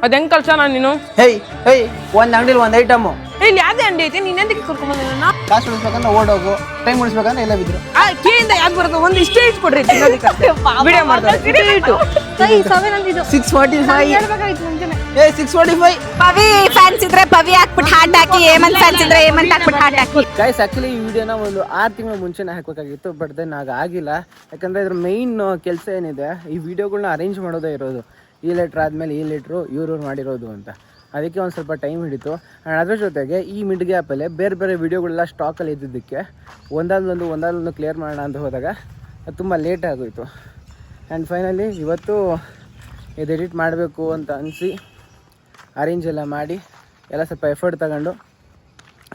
ಅದ್ ಹೆಂಗ್ ಕಳ್ಸ ನೀನು ಹೇಯ್ ಒಂದ್ ಅಂಗಡಿಲಿ ಒಂದ್ ಐಟಮ್ ಇಲ್ಲಿ ಯಾವ್ದೇ ಅಂಗಡಿ ಐತಿ ನೀನೆಂದಕ್ಕೆ ಕರ್ಕೊಂಡ್ ಬಂದಿನ ಕಾಸು ಉಳಿಸ್ಬೇಕಂದ್ರೆ ಓಡೋಗು ಟೈಮ್ ಉಳಿಸ್ಬೇಕಂದ್ರೆ ಎಲ್ಲ ಬಿದ್ರು ಕೇಳಿಂದ ಯಾಕೆ ಬರೋದು ಒಂದು ಇಷ್ಟೇ ಇಟ್ಕೊಡ್ರಿ ವಿಡಿಯೋ ಮಾಡ್ತಾರೆ 645 ಪವಿ ಫ್ಯಾನ್ಸ್ ಇದ್ರೆ ಪವಿ ಹಾಕ್ಬಿಟ್ಟು ಹಾರ್ಟ್ ಹಾಕಿ ಹೇಮಂತ್ ಫ್ಯಾನ್ಸ್ ಇದ್ರೆ ಹೇಮಂತ್ ಹಾಕ್ಬಿಟ್ಟು ಹಾರ್ಟ್ ಹಾಕಿ ಗೈಸ್ ಆಕ್ಚುಲಿ ಈ ವಿಡಿಯೋನ ಒಂದು 6 ತಿಂಗಳ ಮುಂಚೆನೇ ಹಾಕಬೇಕಾಗಿತ್ತು ಬಟ್ ದೆನ್ ಆಗಿಲ್ಲ ಯಾಕಂದ್ರೆ ಇದ್ರ ಮೈನ್ ಕೆಲಸ ಏನಿದೆ ಈ ವಿಡಿಯೋಗಳನ್ನ ಅರೇಂಜ್ ಮಾಡೋದೇ ಇರೋದು ಈ ಲೆಟ್ರ್ ಆದಮೇಲೆ ಈ ಲೆಟ್ರು ಇವ್ರು ಮಾಡಿರೋದು ಅಂತ ಅದಕ್ಕೆ ಒಂದು ಸ್ವಲ್ಪ ಟೈಮ್ ಹಿಡಿತು ಆ್ಯಂಡ್ ಅದ್ರ ಜೊತೆಗೆ ಈ ಮಿಡ್ ಗ್ಯಾಪಲ್ಲೇ ಬೇರೆ ಬೇರೆ ವೀಡಿಯೋಗಳೆಲ್ಲ ಸ್ಟಾಕಲ್ಲಿ ಇದ್ದಿದ್ದಕ್ಕೆ ಒಂದಾದೊಂದು ಕ್ಲಿಯರ್ ಮಾಡೋಣ ಅಂತ ಹೋದಾಗ ಅದು ತುಂಬ ಲೇಟ್ ಆಗೋಯಿತು ಆ್ಯಂಡ್ ಫೈನಲಿ ಇವತ್ತು ಇದು ಎಡಿಟ್ ಮಾಡಬೇಕು ಅಂತ ಅನಿಸಿ ಅರೇಂಜ್ ಎಲ್ಲ ಮಾಡಿ ಎಲ್ಲ ಸ್ವಲ್ಪ ಎಫರ್ಟ್ ತಗೊಂಡು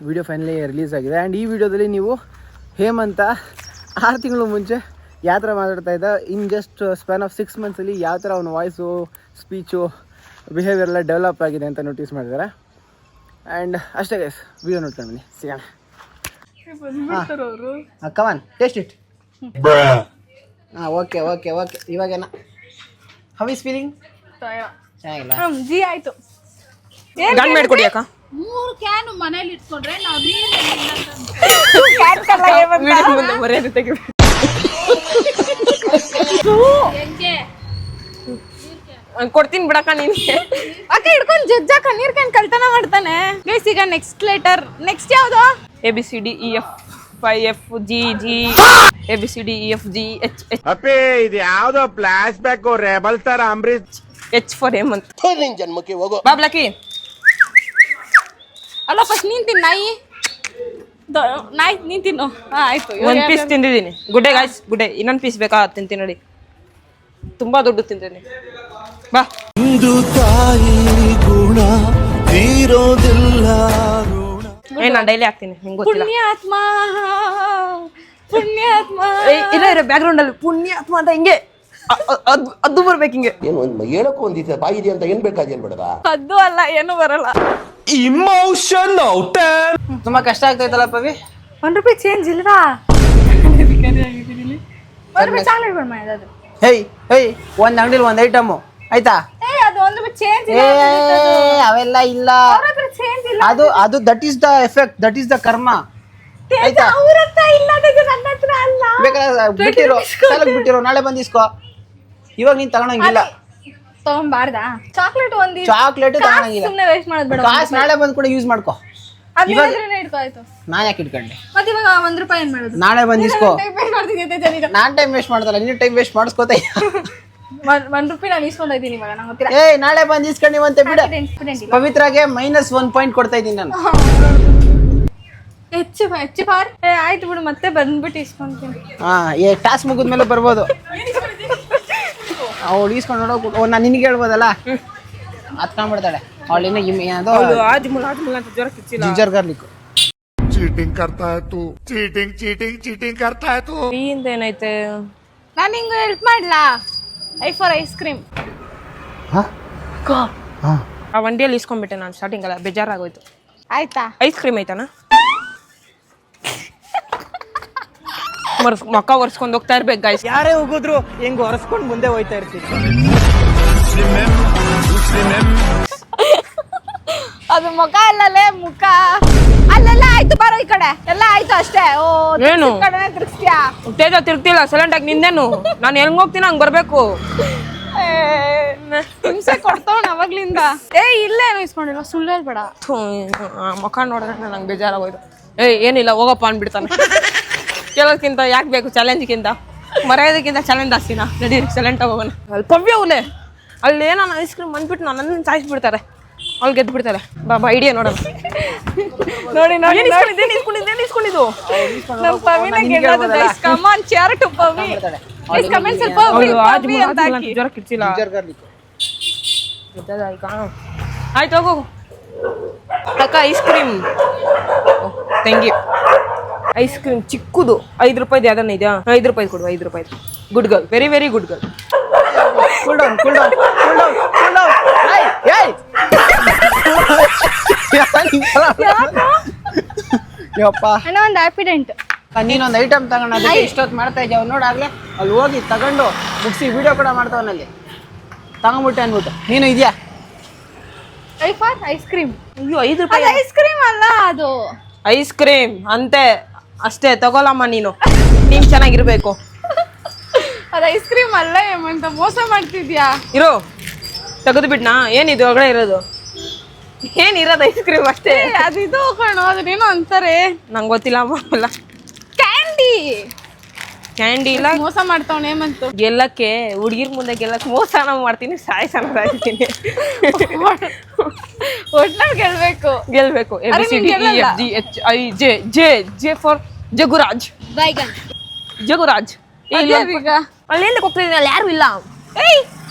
ವಿಡಿಯೋ ಫೈನಲಿ ರಿಲೀಸ್ ಆಗಿದೆ ಆ್ಯಂಡ್ ಈ ವಿಡಿಯೋದಲ್ಲಿ ನೀವು ಹೇಮಂತ 6 ತಿಂಗಳು ಮುಂಚೆ ಯಾವ ಥರ ಮಾತಾಡ್ತಾ ಇದ್ದ ಇನ್ ಜಸ್ಟ್ ಸ್ಪ್ಯಾನ್ ಆಫ್ 6 ಮಂತ್ಸಲ್ಲಿ ಯಾವ ಥರ ಅವನ ವಾಯ್ಸು ಸ್ಪೀಚು ಬಿಹೇವಿಯರ್ ಎಲ್ಲ ಡೆವಲಪ್ ಆಗಿದೆ ಅಂತ ನೋಟಿಸ್ ಮಾಡಿದ್ದಾರೆ ಆ್ಯಂಡ್ ಅಷ್ಟೇ ಗೈಸ್ ವಿಡಿಯೋ ನೋಡ್ಕೊಂಡು ಬನ್ನಿ ಸಿಗೋಣ ಕಮಾನ್ ಟೇಸ್ಟ್ ಇಟ್ ಹಾಂ ಓಕೆ ಇವಾಗೇನ ಹೌ ಈಸ್ ಫೀಲಿಂಗ್ ಚೆನ್ನಾಗಿಲ್ಲ ಜಿ ಆಯ್ತು ಗಂಡ್ ಮಾಡ್ಕೊಡಿ ಅಕ್ಕ 3 ಕ್ಯಾನ್ ಮನೇಲಿ ಇಟ್ಕೊಂಡ್ರೆ ನಾವು ಮರ್ಯಾದೆ ತೆಗಿ ಕೊಡ್ತೀನಿ ಬಿಡಕ್ಕ ನಿನ್ಗೆ ಅಕ್ಕ ಹಿಡ್ಕೊಂಡು ಜಜ್ಜಾಕ ನೀರ್ ಕ್ಯಾನ್ ಕಳ್ತನ ಮಾಡ್ತಾನೆ ಗೈಸ್ ಈಗ ನೆಕ್ಸ್ಟ್ ಲೆಟರ್ ನೆಕ್ಸ್ಟ್ ಯಾವ್ದು ABCDEF5FGG ABCDEFG H ಅಪ್ಪೇ ಇದು ಯಾವ್ದೋ ಫ್ಲಾಶ್ ಬ್ಯಾಕ್ ರೆಬಲ್ ತರ ಅಂಬರೀಶ್ H ಫಾರ್ ಹೇಮಂತ್ ನಿನ್ ಜನ್ಮಕ್ಕೆ ಹೋಗೋ ಬಾಬ್ಲಕ್ಕಿ ಅಲ್ಲ ಫಸ್ಟ್ ನೀನ್ ತಿನ್ ನಾಯಿ ನೀನ್ ತಿನ್ನು ಆಯ್ತು ಒಂದ್ ಪೀಸ್ ತಿಂದಿದ್ದೀನಿ ಗುಡ್ಡೆ ಗಾಯ್ಸ್ ಗುಡ್ಡೆ ಇನ್ನೊಂದು ಪೀಸ್ ಬೇಕಾ ತಿಂತೀನಿ ನೋಡಿ ತುಂಬಾ ದೊಡ್ಡ ತಿಂತೀನಿ ಬಾ ತಾಯಿ ಗುಣ ತೀರೋದಿಲ್ಲ ನಾನು ಡೈಲಿ ಹಾಕ್ತೀನಿ ನಿಂಗೆ ಗೊತ್ತಿಲ್ಲ ಪುಣ್ಯಾತ್ಮ ಇಲ್ಲ ಬ್ಯಾಕ್ ಗ್ರೌಂಡ್ ಅಲ್ಲಿ ಪುಣ್ಯಾತ್ಮ ಅಂತ ಹಿಂಗೆ ಅದು ಬರ್ಬೇಕು ಹಿಂಗೆ ಹೇಳಕ್ಕೂ ಒಂದಿದೆ ಬಾಯಿದೆ ಅಂತ ಏನ್ ಬೇಕಾದೇನ್ ಬೇಡದ ಅದು ಅಲ್ಲ ಏನು ಬರಲ್ಲ ಇಮೋಷನಲ್ ತುಂಬ ಕಷ್ಟ ಆಗ್ತೈತಲ್ಲ ಪವಿ ₹1 ಚೇಂಜ್ ಇಲ್ವಾ ಚಾಕ್ಲೇಟ್ ಬಂದ್ ಮಾಡಿದ್ದು ಹೇಯ್ ಒಂದ್ ಅಂಗಡಿಲಿ ಒಂದ್ ಐಟಮ್ ಆಯ್ತಾ ಅದು ₹1 ಚೇಂಜ್ ಅವೆಲ್ಲ ಇಲ್ಲ ಚೇಂಜ್ ಇಲ್ಲ ಅದು that is the effect that is the ಕರ್ಮ ಆಯ್ತಾ ಅವ್ರ ಹತ್ರ ಇಲ್ಲ ನನ್ನ ಹತ್ರ ಅಲ್ಲ ಬೇಕಾದ್ರೆ ಬಿಟ್ಟಿರೋ ನಾಳೆ ಬಂದು ಇಸ್ಕೋ ಇವಾಗ ನೀನ್ ತಗೊಳಂಗಿಲ್ಲ ತಗೊಂಬಾರ್ದಾ ಚಾಕ್ಲೇಟ್ ಒಂದು ಚಾಕ್ಲೇಟ್ ತಗೊಳಂಗಿಲ್ಲ ಸುಮ್ಮನೆ ವೇಸ್ಟ್ ಮಾಡೋದು ಬೇಡ ಕಾಸು ನಾಳೆ ಬಂದು ಕೂಡ ಯೂಸ್ ಮಾಡ್ಕೋ ಅದಿದ್ರೆ ಇಟ್ಕೋ ಆಯ್ತು ನಾನ್ ಯಾಕೆ ಇಟ್ಕೊಂಡೆ ಮತ್ತೆ ಇವಾಗ ₹1 ಏನ್ ಮಾಡೋದು ನಾಳೆ ಬಂದು ಇಸ್ಕೋ ಟೈಮ್ ಮಾಡ್ತಿದ್ದೆ ನಾನ್ ಟೈಮ್ ವೇಸ್ಟ್ ಮಾಡ್ದಲ್ಲ ನೀನು ಟೈಮ್ ವೇಸ್ಟ್ ಮಾಡಿಸ್ಕೋತ ₹1 ನಾನು ಇಸ್ಕೊಂಡಿದ್ದೀನಿ ಇವಾಗ ನಂಗೆ ಗೊತ್ತಿಲ್ಲ ನಾಳೆ ಬಂದು ಇಸ್ಕೊಂಡಿವಂತೆ ಬಿಡ ಪವಿತ್ರಾಗೆ -1 ಪಾಯಿಂಟ್ ಕೊಡ್ತಾ ಇದ್ದೀನಿ ನಾನು ಹೆಚ್ಚು ಫಾರ್ ಆಯ್ತು ಬಿಡು ಮತ್ತೆ ಬಂದ್ಬಿಟ್ಟು ಇಸ್ಕೊಂತೀನಿ ಟಾಸ್ಕ್ ಮುಗಿದ್ಮೇಲೆ ಬರ್ಬೋದು ಅವಳು ಈಸ್ಕೊಂಡು ನೋಡೋಕು ನಾನು ನಿನಗೆ ಹೇಳ್ಬೋದಲ್ಲ ಹತ್ಕೊಂಡ್ಬಿಡ್ತಾಳೆ ಅವಳು ಇನ್ನೂ ಏನದು ಜಿಂಜರ್ ಗಾರ್ಲಿಕ್ चीटिंग करता है तू चीटिंग करता है तू ಇಂದ ಏನೈತೆ ನಾನು ಹಿಂಗೆ ಹೆಲ್ಪ್ ಮಾಡ್ಲಾ ಫಾರ್ ಐಸ್ ಕ್ರೀಮ್ ಆ ವಂಡಿಯಲ್ಲಿ ಇಸ್ಕೊಂಡ್ಬಿಟ್ಟೆ ನಾನು ಸ್ಟಾರ್ಟಿಂಗ್ ಅಲ್ಲ ಬೇಜಾರಾಗೋಯ್ತು ಆಯ್ತಾ ಐಸ್ ಕ್ರೀಮ್ ಐತಾನ ಮಕ್ಕ ಒರ್ಸ್ಕೊಂಡು ಹೋಗ್ತಾ ಇರ್ಬೇಕು ಗಾಯ್ಸ್ ಯಾರೇ ಹೋಗಿದ್ರು ಹೆಂಗ್ ಹೊರಸ್ಕೊಂಡು ಮುಂದೆ ಹೋಯ್ತಾ ಇರ್ತೀನಿ ಅದು ಮುಖ ಅಲ್ಲಲೇ ಮುಖ ಅಲ್ಲೆಲ್ಲ ಆಯ್ತು ಬಾರೋ ಈ ಕಡೆ ಎಲ್ಲ ಆಯ್ತು ಅಷ್ಟೇ ಓ ಏನು ಕಡೆ ತಿರ್ಗ್ಸ್ತೀಯಾ ತೇಜ ತಿರ್ತಿಲ್ಲ ಸೈಲೆಂಟ್ ಆಗಿ ನಿಂದೇನು ನಾನು ಹೆಂಗ್ ಹೋಗ್ತೀನಿ ಹಂಗ್ ಬರ್ಬೇಕು ಹಿಂಸೆ ಕೊಡ್ತಾವಣ ಅವಾಗ್ಲಿಂದ ಇಲ್ಲೇನು ಇಸ್ಕೊಂಡಿಲ್ಲ ಸುಳ್ಳು ಹೇಳ್ಬೇಡ ಮುಖ ನೋಡಿದ್ರೆ ನಂಗೆ ಬೇಜಾರಾಗೋಯ್ತು ಏನಿಲ್ಲ ಹೋಗಪ್ಪ ಅಂದ್ಬಿಡ್ತಾನೆ ಕೇಳೋದಕ್ಕಿಂತ ಯಾಕೆ ಬೇಕು ಚಾಲೆಂಜ್ಗಿಂತ ಮರ್ಯಾದಕ್ಕಿಂತ ಚಾಲೆಂಜ್ ಜಾಸ್ತಿನಾ ನಡಿ ಸೈಲೆಂಟ್ ಹೋಗೋಣ ಅಲ್ಲಿ ಪವ್ಯ ಅವಲೆ ಅಲ್ಲಿ ಏನೋ ಐಸ್ ಕ್ರೀಮ್ ಬಂದ್ಬಿಟ್ಟು ನನ್ನ ಸಾಯಿಸ್ಬಿಡ್ತಾರೆ ಅಲ್ಲಿ ಗೆದ್ದು ಬಿಡ್ತಾರೆ ಬಾ ಐಡಿಯಾ ನೋಡೋಣ ನೋಡಿ ಇಸ್ಕೊಂಡಿದ್ದು ನಮ್ಮ ಪವಿನ ಗೆಲ್ಲೋದು guys come on cheer to Pavi guys comments ಅಲ್ಲಿ ಪವಿ ಅಂತ ಹಾಕಿ ಜ್ವರ ಕಿಡ್ಸಿಲ್ಲ ಜಿಂಜರ್ ಗಾರ್ಲಿಕ್ ಆಯ್ತು ಹೋಗು ಅಕ್ಕ ಐಸ್ ಕ್ರೀಮ್ ತಂಗಿ ಐಸ್ ಕ್ರೀಮ್ ಚಿಕ್ಕದು ₹5 ಯಾವ್ದನ್ನ ಇದೆಯಾ ₹5 ಕೊಡು ₹5 good girl very very good girl cool down ಯಪ್ಪ ಅಣ್ಣ ಒಂದು ಆಕ್ಸಿಡೆಂಟ್ ನೀನೊಂದು ಐಟಮ್ ತಗೊಂಡು ಅದಕ್ಕೆ ಇಷ್ಟೊತ್ತು ಮಾಡ್ತಾ ಇದ್ದಾವ ನೋಡಾಗ್ಲೇ ಅಲ್ಲಿ ಹೋಗಿ ತಗೊಂಡು ಮುಗಿಸಿ ವಿಡಿಯೋ ಕೂಡ ಮಾಡ್ತಾವನಲ್ಲಿ ತಗೊಂಬಿಟ್ಟೆ ಅನ್ಬಿಟ್ಟು ನೀನು ಇದೆಯಾ ಐ ಫಾರ್ ಐಸ್ ಕ್ರೀಮ್. ಅಯ್ಯೋ 5 ರೂಪಾಯಿ ಐಸ್ ಕ್ರೀಮ್ ಅಲ್ಲ ಅದು. ಐಸ್ ಕ್ರೀಮ್ ಅಂತೆ ಅಷ್ಟೇ. ತಗೊಳಮ್ಮ ನೀನು ಚೆನ್ನಾಗಿರ್ಬೇಕು. ಅದು ಐಸ್ ಕ್ರೀಮ್ ಅಲ್ಲ ಹೇಮಂತ, ಮೋಸ ಮಾಡ್ತಿದ್ಯಾ. ಇರೋ ತೆಗೆದು ಬಿಡ್ನಾ? ಏನಿದು ಒಳಗಡೆ ಇರೋದು? ಏನಿರೋದು ಐಸ್ ಕ್ರೀಮ್ ಅಷ್ಟೇ. ಅದು ಇದು ಕಣೋ, ಅದನ್ನೇನೋ ಅಂತಾರೆ. ನಂಗೆ ಗೊತ್ತಿಲ್ಲ ಅಲ್ಲ. ಕ್ಯಾಂಡಿ ಇಲ್ಲ. ಮೋಸ ಮಾಡ್ತಾವನೆ ಹೇಮಂತು. ಗೆಲ್ಲಕ್ಕೆ ಹುಡುಗಿರ್ ಮುಂದೆ ಗೆಲ್ಲಕ್ಕೆ ಮೋಸನ ಮಾಡ್ತೀನಿ, ಸಾಯ್ಸನ ಸಾಯ್ತೀನಿ. ಒಟ್ನಲ್ಲಿ ಗೆಲ್ಬೇಕು. ABCD EFG HIJ J for Jaguraj. Jaguraj ಈಗ ಅಲ್ಲೇಂದ ಹೋಗ್ತಿದ್ದೀನಿ, ಅಲ್ಲಿ ಯಾರು ಇಲ್ಲ. ಏಯ್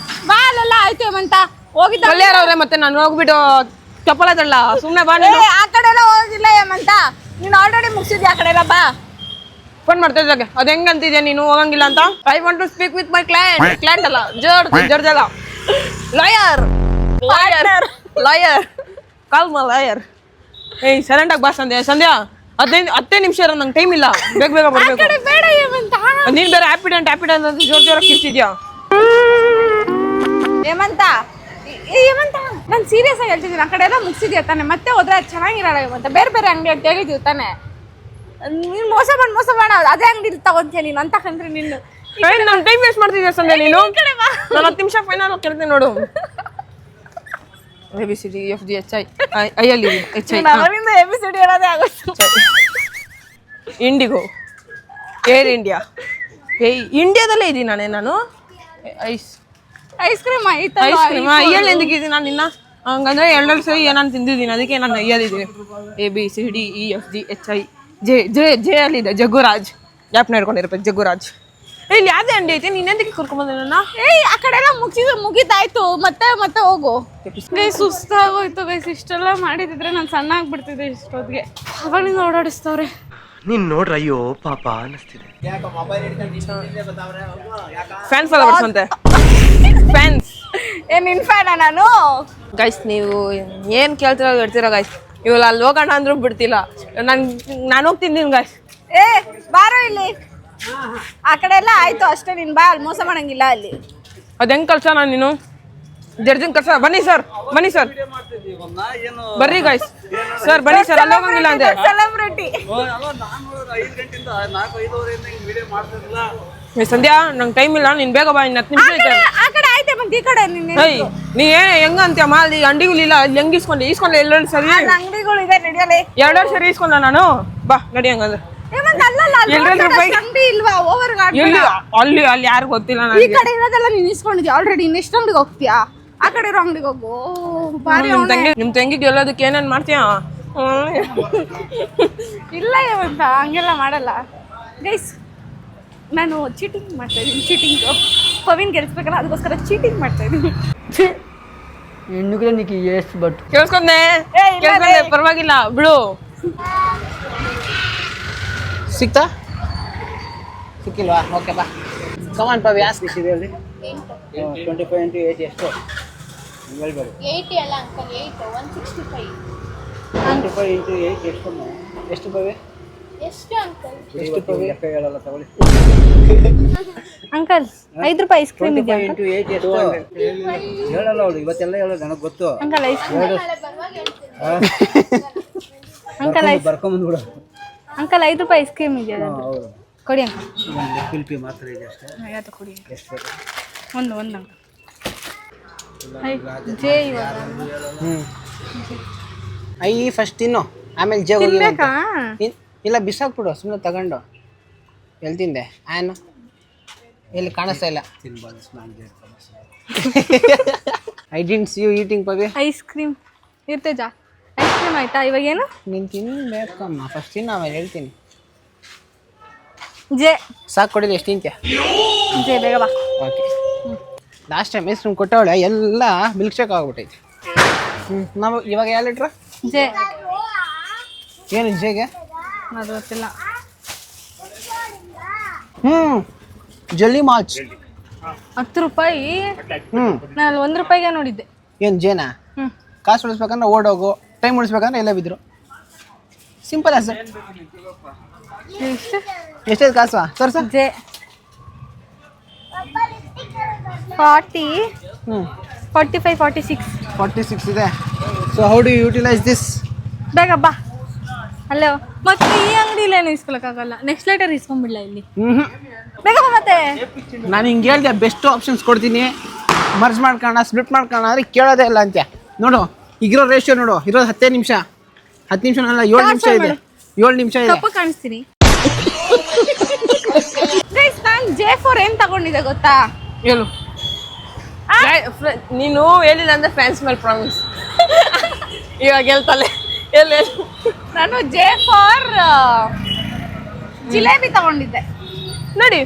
ಬಾ, ಅಲ್ಲೆಲ್ಲ ಆಯ್ತು ಹೇಮಂತ. ಹೋಗಿದ್ದ ಕಲ್ಯಾರವ್ರೆ, ಮತ್ತೆ ನಾನು ಹೋಗ್ಬಿಟ್ಟು ಚಪ್ಪಲ ತಳ್ಳ. ಸುಮ್ಮನೆ ಬಾ ನೀನು. ಆ ಕಡೆ ಎಲ್ಲ ಹೋಗಿಲ್ಲ ಹೇಮಂತ, ನೀನು ಆಲ್ರೆಡಿ ಮುಗಿಸಿದ್ಯಾ. ಆ ಕಡೆ ಎಲ್ಲ ಬಾ. ಫೋನ್ ಮಾಡ್ತಾ ಇದ್ದಾಗ ಅದು ಹೆಂಗ್ ಅಂತಿದ್ಯಾ ನೀನು ಹೋಗಂಗಿಲ್ಲ ಅಂತ? I want to speak with my client ಅಲ್ಲ, ಜಡ್ಜ್ ಅಲ್ಲ, ಲಾಯರ್ ಲಾಯರ್. ಏಯ್ ಸೈಲೆಂಟ್ ಆಗಿ ಬಾ ಸಂಧ್ಯಾ. 10 ನಿಮಿಷ ಇರೋ, ನಂಗೆ ಟೈಮ್ ಇಲ್ಲ. ಬೇಗ ಬರ್ಬೇಕು. ಬೇಡ ಹೇಮಂತ. ನೀನ್ ಬೇರೆ ಹ್ಯಾಪಿಡೆಂಟ್ ಅಂತ ಜೋರಾಗಿ ಕಿರ್ತಿದ್ಯಾ. ಹೇಮಂತ ನಾನು ಸೀರಿಯಸ್ ಆಗಿ ಹೇಳ್ತಿದ್ದೀನಿ. ಆ ಕಡೆ ಎಲ್ಲ ಮುಗಿಸಿದ್ಯಾ ತಾನೆ? ಮತ್ತೆ ಹೋದ್ರೆ ಅದು ಚೆನ್ನಾಗಿರಲ್ಲ ಹೇಮಂತ. ಬೇರೆ ಅಂಗಡಿ ಅಂತ ಹೇಳಿದೀವಿ ತಾನೆ. ನೀನು ಮೋಸ ಮಾಡ ಅದೇ ಅಂಗಡಿ ತಗೊಂತೀಯ ನೀನು ಅಂತ ಕಂಡ್ರೆ ನೀನು. ನಾನು ಟೈಮ್ ವೇಸ್ಟ್ ಮಾಡ್ತಿದ್ಯಾ ಸಂಧ್ಯಾ ನೀನು? ನಾನು 10 ನಿಮಿಷ ಫೈನಲ್ ಕೇಳ್ತೀನಿ ನೋಡು. ABCD EFG HI ಅವರಿಂದ ABCD ಹೇಳೋದೇ ಆಗುತ್ತೆ. IndiGo, air India. ಇಂಡಿಯಾದಲ್ಲೇ ಇದ್ದೀನಿ ನಾನು. ಐಸ್ ಕ್ರೀಮ್ ಐಸ್ ಕ್ರೀಮ್ ಅಯ್ಯಲ್ಲಿ ಎಂದಿದ್ದೀನಿ ನಾನು ನಿನ್ನ? ಹಂಗಂದ್ರೆ 2 ಸರಿ ಏನಾನು ತಿಂದಿದ್ದೀನಿ, ಅದಕ್ಕೆ ನಾನು ಅಯ್ಯದಿದ್ದೀನಿ. ABCD EFG HI J ಅಲ್ಲಿದೆ ಜಗುರಾಜ್. ಯಾಪ್ನ ಹಿಡ್ಕೊಂಡಿರ್ಬೇಕು ಜಗುರಾಜ್. ಇಲ್ಲಿ ಯಾವ್ದೇ ಅಂಗಡಿ ಐತೆ? ನೀನ್ ಎಂದಕ್ಕೆ ಕರ್ಕೊಂಡ್ಬಂದೆ ನನ್ನ? ಏಯ್ ಆ ಕಡೆ ಎಲ್ಲ ಮುಗಿದಾಯ್ತು. ಮತ್ತೆ ಹೋಗು. ಸುಸ್ತಾಗೋಯ್ತು ಗೈಸ್. ಇಷ್ಟೆಲ್ಲ ಮಾಡಿದ್ರೆ ನಾನು ಸಣ್ಣ ಆಗ್ಬಿಡ್ತಿದ್ದೆ ಇಷ್ಟೊತ್ತಿಗೆ. ಅವಾಗಿಂದ ಓಡಾಡಿಸ್ತವ್ರೆ. ನೀನ್ ನೋಡ್ರ ಅಯ್ಯೋ ಪಾಪ ಅನಿಸ್ತಿದೆ. ಫ್ಯಾನ್ಸ್ ಫಾಲೋವರ್ಸ್ ಅಂತೆ. ಫ್ಯಾನ್ಸ್ ನಿನ್ ಫ್ಯಾನ ನಾನು? ಗೈಸ್ ನೀವು ಏನ್ ಹೇಳ್ತೀರಾ ಗೈಸ್? ಇವೆಲ್ಲ ಅಲ್ಲಿ ಹೋಗೋಣ ಅಂದ್ರೂ ಬಿಡ್ತಿಲ್ಲ. ನಾನು ಹೋಗ್ತಿದ್ದೀನಿ ಗೈಸ್. ಏ ಬಾರೋ ಇಲ್ಲಿ. ಆ ಕಡೆ ಎಲ್ಲ ಆಯ್ತು ಅಷ್ಟೇ. ನೀನ್ ಬಾ, ಅಲ್ಲಿ ಮೋಸ ಮಾಡಂಗಿಲ್ಲ ಅಲ್ಲಿ. ಅದ್ ಹೆಂಗ್ ಕಳ್ಸೋಣ ನೀನು? ಜಡ್ಜಿಂಗ್ ಕಳ್ಸ. ಬನ್ನಿ ಸರ್ ಬರ್ರಿ ಗೈಸ್. ಸರ್ ಬನ್ನಿ ಸರ್, ಅಲ್ಲಿ ಹೋಗಂಗಿಲ್ಲ ಅಂದೆ. ಸೆಲೆಬ್ರಿಟಿ ಸಂಧ್ಯಾ ನಂಗೆ ಟೈಮ್ ಇಲ್ಲ, ನೀನ್ ಬೇಗ ಬಾ. 10 ನಿಮಿಷ ಐತೆ. ಆ ಕಡೆ ಆಯ್ತೆ ಮತ್ತೆ ಈ ಕಡೆ ನೀ ಹೆಂಗ ಅಂತ್ಯಮ್ಮ? ಅಲ್ಲಿ ಅಂಗಡಿಗಳಿಲ್ಲ, ಅಲ್ಲಿ ಹೆಂಗ್ ಇಸ್ಕೊಂಡೆ 2 ಸರಿ ಅಂಗಡಿಗಳು ಇದೆ. ನಡಿಯಲೇ 2 ಸರಿ ಇಸ್ಕೊಂಡ ನಾನು. ಬಾ ನಡಿ ಹಂಗಂದ್ರೆ. ಅಂಗಡಿ ಇಲ್ವಾ? ಓವರ್ ಅಲ್ಲಿ ಯಾರು ಗೊತ್ತಿಲ್ಲ ಈ ಕಡೆ ಇರೋದೆಲ್ಲ ನೀನ್ ಇಸ್ಕೊಂಡಿದ್ಯಾ ಆಲ್ರೆಡಿ. ನೆಕ್ಸ್ಟ್ ಅಂಗಡಿಗೆ ಹೋಗ್ತೀಯಾ? ಆ ಕಡೆ ಇರೋ ಅಂಗಡಿಗೆ ಹೋಗು. ನಿಮ್ ತಂಗಿ ಗೆಲ್ಲೋದಕ್ಕೆ ಏನೇನ್ ಮಾಡ್ತೀಯಾ? ಇಲ್ಲ ಹೇಮಂತ, ಹಂಗೆಲ್ಲ ಮಾಡಲ್ಲ ಗೈಸ್. ನಾನು ಚೀಟಿಂಗ್ ಮಾಡ್ತಾ ಇದ್ದೀನಿ. ಚೀಟಿಂಗ್ ಪವಿನ್ ಗೆಲ್ಸ್ಬೇಕಲ್ಲ, ಅದಕ್ಕೋಸ್ಕರ ಚೀಟಿಂಗ್ ಮಾಡ್ತಾ ಇದ್ದೀನಿ. ಕೇಳಿಸ್ಕೊಂಡೆ ಪರವಾಗಿಲ್ಲ ಬಿಡು. ಸಿಕ್ಕಿಲ್ವಾ? ಓಕೆ ಬಾ. ಕಮಾನ್ ಪವಿ, ಆಸ್ಕ್ ಹೇಳಿ. 25 into 8 ಎಷ್ಟು? 80 ಅಲ್ಲ ಅಂಕಲ್, 8 165. 25 into 8 ಎಷ್ಟು ಪವಿ? ಎಷ್ಟು ಅಂಕಲ್? ಎಷ್ಟು ಪವಿ? ಲೆಕ್ಕ ಹೇಳಲ್ಲ ತಗೊಳ್ಳಿ. ಅಂಕಲ್ 5 ರೂಪಾಯಿ ಐಸ್ ಕ್ರೀಮ್ ಇದೆ. 25 into 8 ಎಷ್ಟು? ಹೇಳಲ್ಲ ಅವಳು, ಇವತ್ತೆಲ್ಲ ಹೇಳೋದು ನನಗೆ ಗೊತ್ತು. Uncle ice cream. ಬರುವಾಗ ಹೇಳ್ತೀನಿ. Uncle ice ಬರ್ಕೊಂಬಂದ್ಬಿಡು. ಅಂಕಲ್ 5 ರೂಪಾಯಿ ಐಸ್ ಕ್ರೀಮ್ ಇದೆ. ಹೌದು ಕೊಡಿ ಅಂಕಲ್. ಪಿಲ್ಪಿ ಮಾತ್ರ ಇದೆ ಅಷ್ಟೇ. ಆಯ್ತು ಕೊಡಿ. ಎಷ್ಟು? ಒಂದು ಅಂಕಲ್. ಜೆ ಇವಾಗ ಐ ಫಸ್ಟ್ ತಿನ್ನು, ಆಮೇಲೆ ಜೆ ಹೋಗಿ. ತಿನ್ಬೇಕಾ? ಇಲ್ಲ ಬಿಸಾಕ್ಬಿಡು ಸುಮ್ಮನೆ ತಗೊಂಡು. ಎಲ್ಲಿ ತಿಂದೆ? ಆನು ಎಲ್ಲಿ ಕಾಣಿಸ್ತಾ ಇಲ್ಲ. I didn't see you eating Pavi. Ice cream ಇರ್ತೇಜಾ? ಐಸ್ ಕ್ರೀಮ್ ಆಯ್ತಾ? ಇವಾಗ ಏನು? ನೀನು ತಿನ್ನಬೇಕಮ್ಮ, ಫಸ್ಟ್ ತಿನ್ನು ಆಮೇಲೆ ಹೇಳ್ತೀನಿ. ಜೆ ಸಾಕು ಕೊಡಿಲ್ಲ, ಎಷ್ಟು ತಿಂತೀಯ? ಜೆ ಬೇಗ ಬಾ. Okay. Last time ice cream ಕೊಟ್ಟವಳೆ ಎಲ್ಲ ಮಿಲ್ಕ್ ಶೇಕ್ ಆಗ್ಬಿಟ್ಟೈತಿ. ನಾವು ಇವಾಗ ಯಾವ ಲೀಟ್ರ್? ಜೆ ಏನು ಜೆಗೆ? ಅದು ಗೊತ್ತಿಲ್ಲ. ಜಲ್ಲಿ ಮಾಲ್ಚ್ 10 ರೂಪಾಯಿ. ನಾನು 1 ರೂಪಾಯಿಗೆ ನೋಡಿದ್ದೆ. ಏನು ಜೇನಾ? ಕಾಸು ಉಳಿಸ್ಬೇಕಂದ್ರೆ ಓಡೋಗು, ಟೈಮ್ ಉಳಿಸ್ಬೇಕಂದ್ರೆ ಎಲ್ಲ ಬಿದ್ರು. Simple sir. ಎಷ್ಟೈದು ಕಾಸು ಸರ್? ಜೆ 40. 45 46 46 ಇದೆ. So how do utilise this? ಬೇಗ ಬಾ. ಅಲ್ಲೋ ಮತ್ತೆ ಈ ಅಂಗಡಿಲಿ ಏನು ಇಸ್ಕೊಳಕ್ಕಾಗಲ್ಲ. ನೆಕ್ಸ್ಟ್ ಲೆಟರ್ ಇಸ್ಕೊಂಡ್ಬಿಡ್ಲ ಇಲ್ಲಿ. ಬೇಗ ಬಾ ಮತ್ತೆ. ನಾನು ಹಿಂಗೆ ಹೇಳ್ದೆ ಬೆಸ್ಟ್ ಆಪ್ಷನ್ಸ್ ಕೊಡ್ತೀನಿ, ಮರ್ಜ್ ಮಾಡ್ಕೋಣ ಸ್ಪ್ಲಿಟ್ ಮಾಡ್ಕೋಣ ಅಂದರೆ ಕೇಳೋದೇ ಇಲ್ಲ ಅಂತೆ. ನೋಡು ಈಗಿರೋ ರೇಷಿಯೋ ನೋಡು, ಇರೋದು 10 ನಿಮಿಷ. 10 ನಿಮಿಷನಲ್ಲ 7 ನಿಮಿಷ ಇದೆ. 7 ನಿಮಿಷ ಇದೆ. ತಪ್ಪು ಕಾಣಿಸ್ತೀನಿ. ನಾನು J4 ಏನ್ ತಗೊಂಡಿದ್ದೆ ಗೊತ್ತಾ? ಹೇಳು. ನೀನು ಹೇಳಿಲ್ಲ ಅಂದ್ರೆ ಫ್ಯಾನ್ಸ್ ಮೇಲೆ ಪ್ರಾಮಿಸ್. ಇವಾಗ ಹೇಳ್ತಲೆ. ಹೇಳು. ನಾನು J4 ಜಿಲೇಬಿ ತಗೊಂಡಿದ್ದೆ. ನೋಡಿ